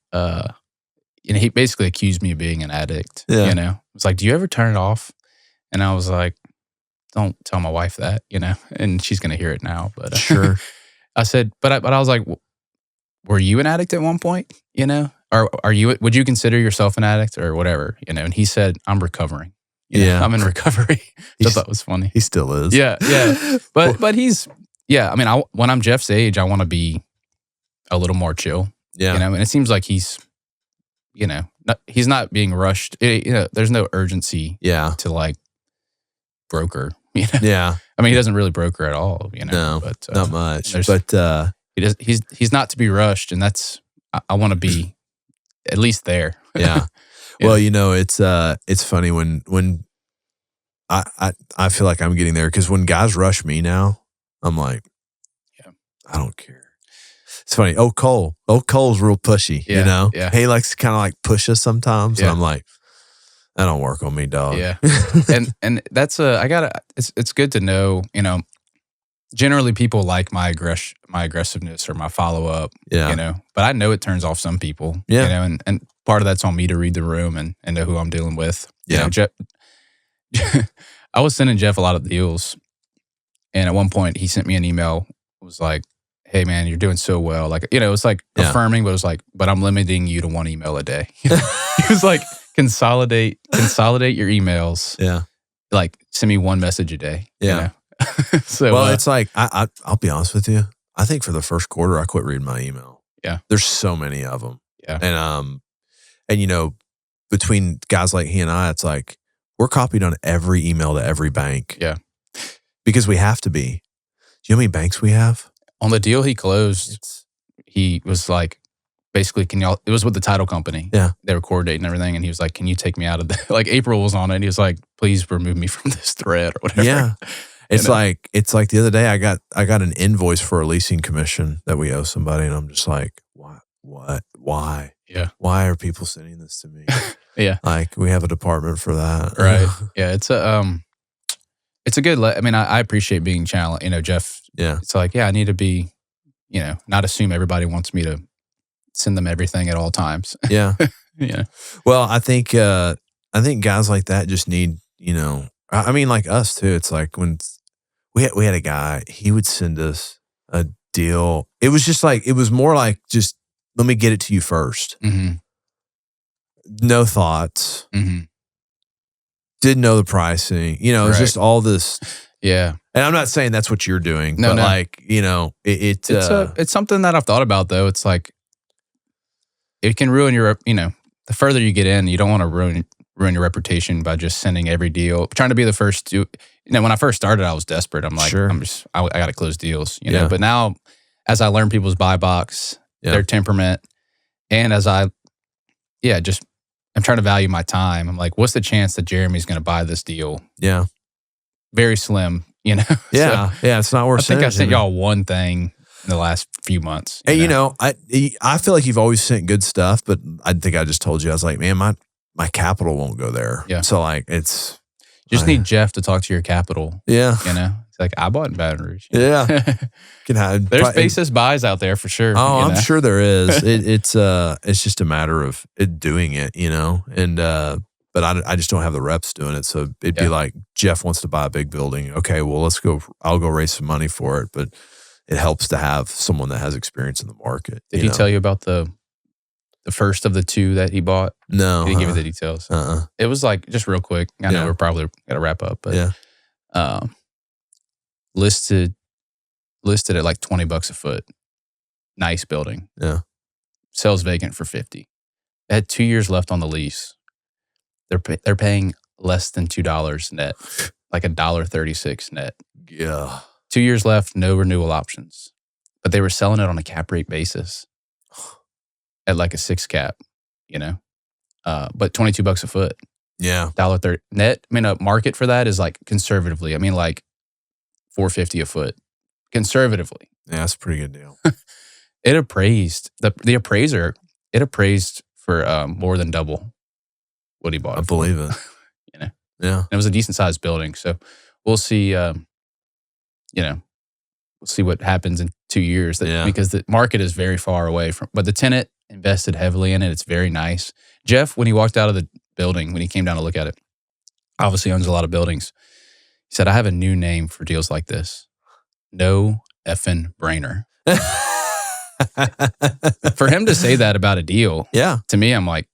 he basically accused me of being an addict. Yeah. It's like, do you ever turn it off? And I was like, don't tell my wife that, and she's gonna hear it now. But Sure. I said, but I was like, were you an addict at one point? Or would you consider yourself an addict or whatever? And he said, I'm recovering. I'm in recovery. I thought that was funny. He still is. Yeah. But he's, I mean, when I'm Jeff's age, I want to be a little more chill. Yeah. And it seems like he's, he's not being rushed. There's no urgency. Yeah. To like broker. Yeah. I mean, he doesn't really broker at all. No, but not much. But he's not to be rushed, and that's I want to be at least there. Yeah. Well, it's funny when I feel like I'm getting there, because when guys rush me now, I'm like, I don't care. It's funny. Cole's real pushy, Yeah. He likes to kind of like push us sometimes. And I'm like, that don't work on me, dog. Yeah. and that's it's good to know, generally people like my aggressiveness or my follow up, but I know it turns off some people, and part of that's on me to read the room and know who I'm dealing with. Jeff, I was sending Jeff a lot of deals, and at one point he sent me an email. It was like, hey man, you're doing so well. Like, it was like affirming, but it was like, but I'm limiting you to 1 email a day. He was like, consolidate your emails. Yeah. Like send me 1 message a day. Yeah. So it's like, I'll be honest with you. I think for the first quarter, I quit reading my email. Yeah. There's so many of them. Yeah. And between guys like he and I, it's like, we're copied on every email to every bank. Yeah. Because we have to be. Do you know how many banks we have? On the deal he closed, he was like, basically, it was with the title company. Yeah. They were coordinating everything, and he was like, can you take me out of the, like April was on it, and he was like, please remove me from this thread or whatever. Yeah. It's like the other day I got an invoice for a leasing commission that we owe somebody, and I'm just like, why? Yeah. Why are people sending this to me? Yeah. Like, we have a department for that. Right. Yeah. It's a good, I mean, I appreciate being challenged, Jeff. Yeah. It's like, I need to be, not assume everybody wants me to send them everything at all times. Yeah. Yeah. Well, I think guys like that just need, I mean, like us too. It's like when we had a guy, he would send us a deal. It was just like, it was more like, just let me get it to you first. Mm-hmm. No thoughts. Mm-hmm. Didn't know the pricing. It was just all this. Yeah. And I'm not saying that's what you're doing, no. Like, it's something that I've thought about though. It's like, it can ruin your, the further you get in, you don't want to ruin your reputation by just sending every deal, trying to be the first to, when I first started, I was desperate. I'm like, sure. I got to close deals, but now as I learn people's buy box, their temperament, and as I'm trying to value my time. I'm like, what's the chance that Jeremy's going to buy this deal? Yeah. Very slim, Yeah. So yeah. It's not worth I think I sent y'all one thing in the last few months. And I feel like you've always sent good stuff, but I think I just told you, I was like, man, my capital won't go there. Yeah. So like, it's Just need Jeff to talk to your capital. Yeah. You know? It's like, I bought in Baton Rouge. Yeah. Can have, There's basis buys out there for sure. Oh, you I'm know? sure there is. It's just a matter of doing it, you know? And, but I just don't have the reps doing it. So it'd be like, Jeff wants to buy a big building. Okay, well, I'll go raise some money for it. But it helps to have someone that has experience in the market. Did he tell you about the first of the 2 that he bought? No. Did he give you the details? It was like, just real quick. I know we're probably going to wrap up, but listed at like $20 a foot. Nice building. Yeah. Sells vacant for $50. It had 2 years left on the lease. They're paying less than $2 net, like $1.36 net. Yeah. 2 years left, no renewal options. But they were selling it on a cap rate basis at like a 6 cap, you know? But $22 a foot. Yeah. $1.30 net. I mean, a market for that is like conservatively. I mean, like $450 a foot. Conservatively. Yeah, that's a pretty good deal. It appraised, the appraiser, it appraised for more than double what he bought. I believe it. You know? Yeah. And it was a decent sized building. So we'll see, you know, we'll see what happens in 2 years. Because the market is very far away from, but the tenant invested heavily in it. It's very nice. Jeff, when he walked out of the building, when he came down to look at it, obviously owns a lot of buildings. He said, I have a new name for deals like this. No effing brainer. For him to say that about a deal, to me, I'm like,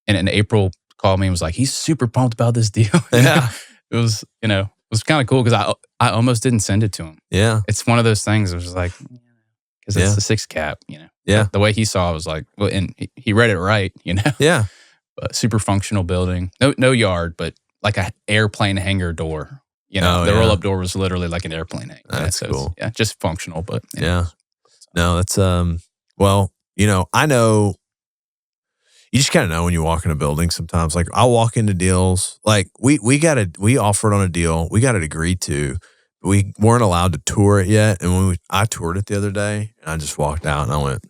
and in April called me and was like, he's super pumped about this deal. Yeah. It was, you know, it was kind of cool because I almost didn't send it to him. Yeah. It's one of those things. It was like, because it's a 6 cap, you know. Yeah. The way he saw it was like, well, and he read it right, you know. Yeah. But super functional building. No yard, but like an airplane hangar door. You know, the roll-up door was literally like an airplane hangar. That's cool. Yeah, just functional, but yeah. No, that's well, you know, I know you just kind of know when you walk in a building sometimes. Like I'll walk into deals, like we offered on a deal, we got it agreed to. We weren't allowed to tour it yet. And when I toured it the other day, and I just walked out and I went,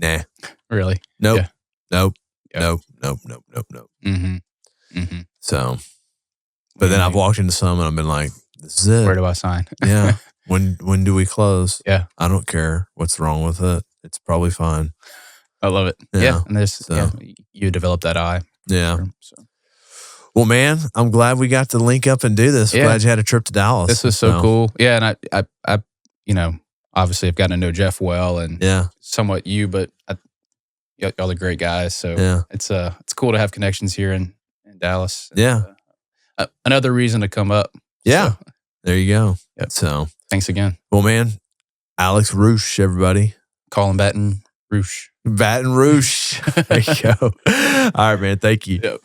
nah. Really? Nope. Yeah. Nope. Yeah. Nope. Mm-hmm. Mm-hmm. So, but then I've walked into some and I've been like, this is it. Where do I sign? Yeah. When do we close? Yeah. I don't care what's wrong with it. It's probably fine. I love it. Yeah. And you developed that eye. Yeah. So. Well, man, I'm glad we got to link up and do this. Yeah. Glad you had a trip to Dallas. This was so cool. Yeah. And I you know, obviously I've gotten to know Jeff well and somewhat you, but y'all are great guys. So it's cool to have connections here in Dallas. Yeah. Another reason to come up. Yeah. So. There you go. Yep. So thanks again. Well, man, Alex Ruch, everybody. Call him Baton Rouge. Baton Rouge. There you go. All right, man. Thank you. Yep.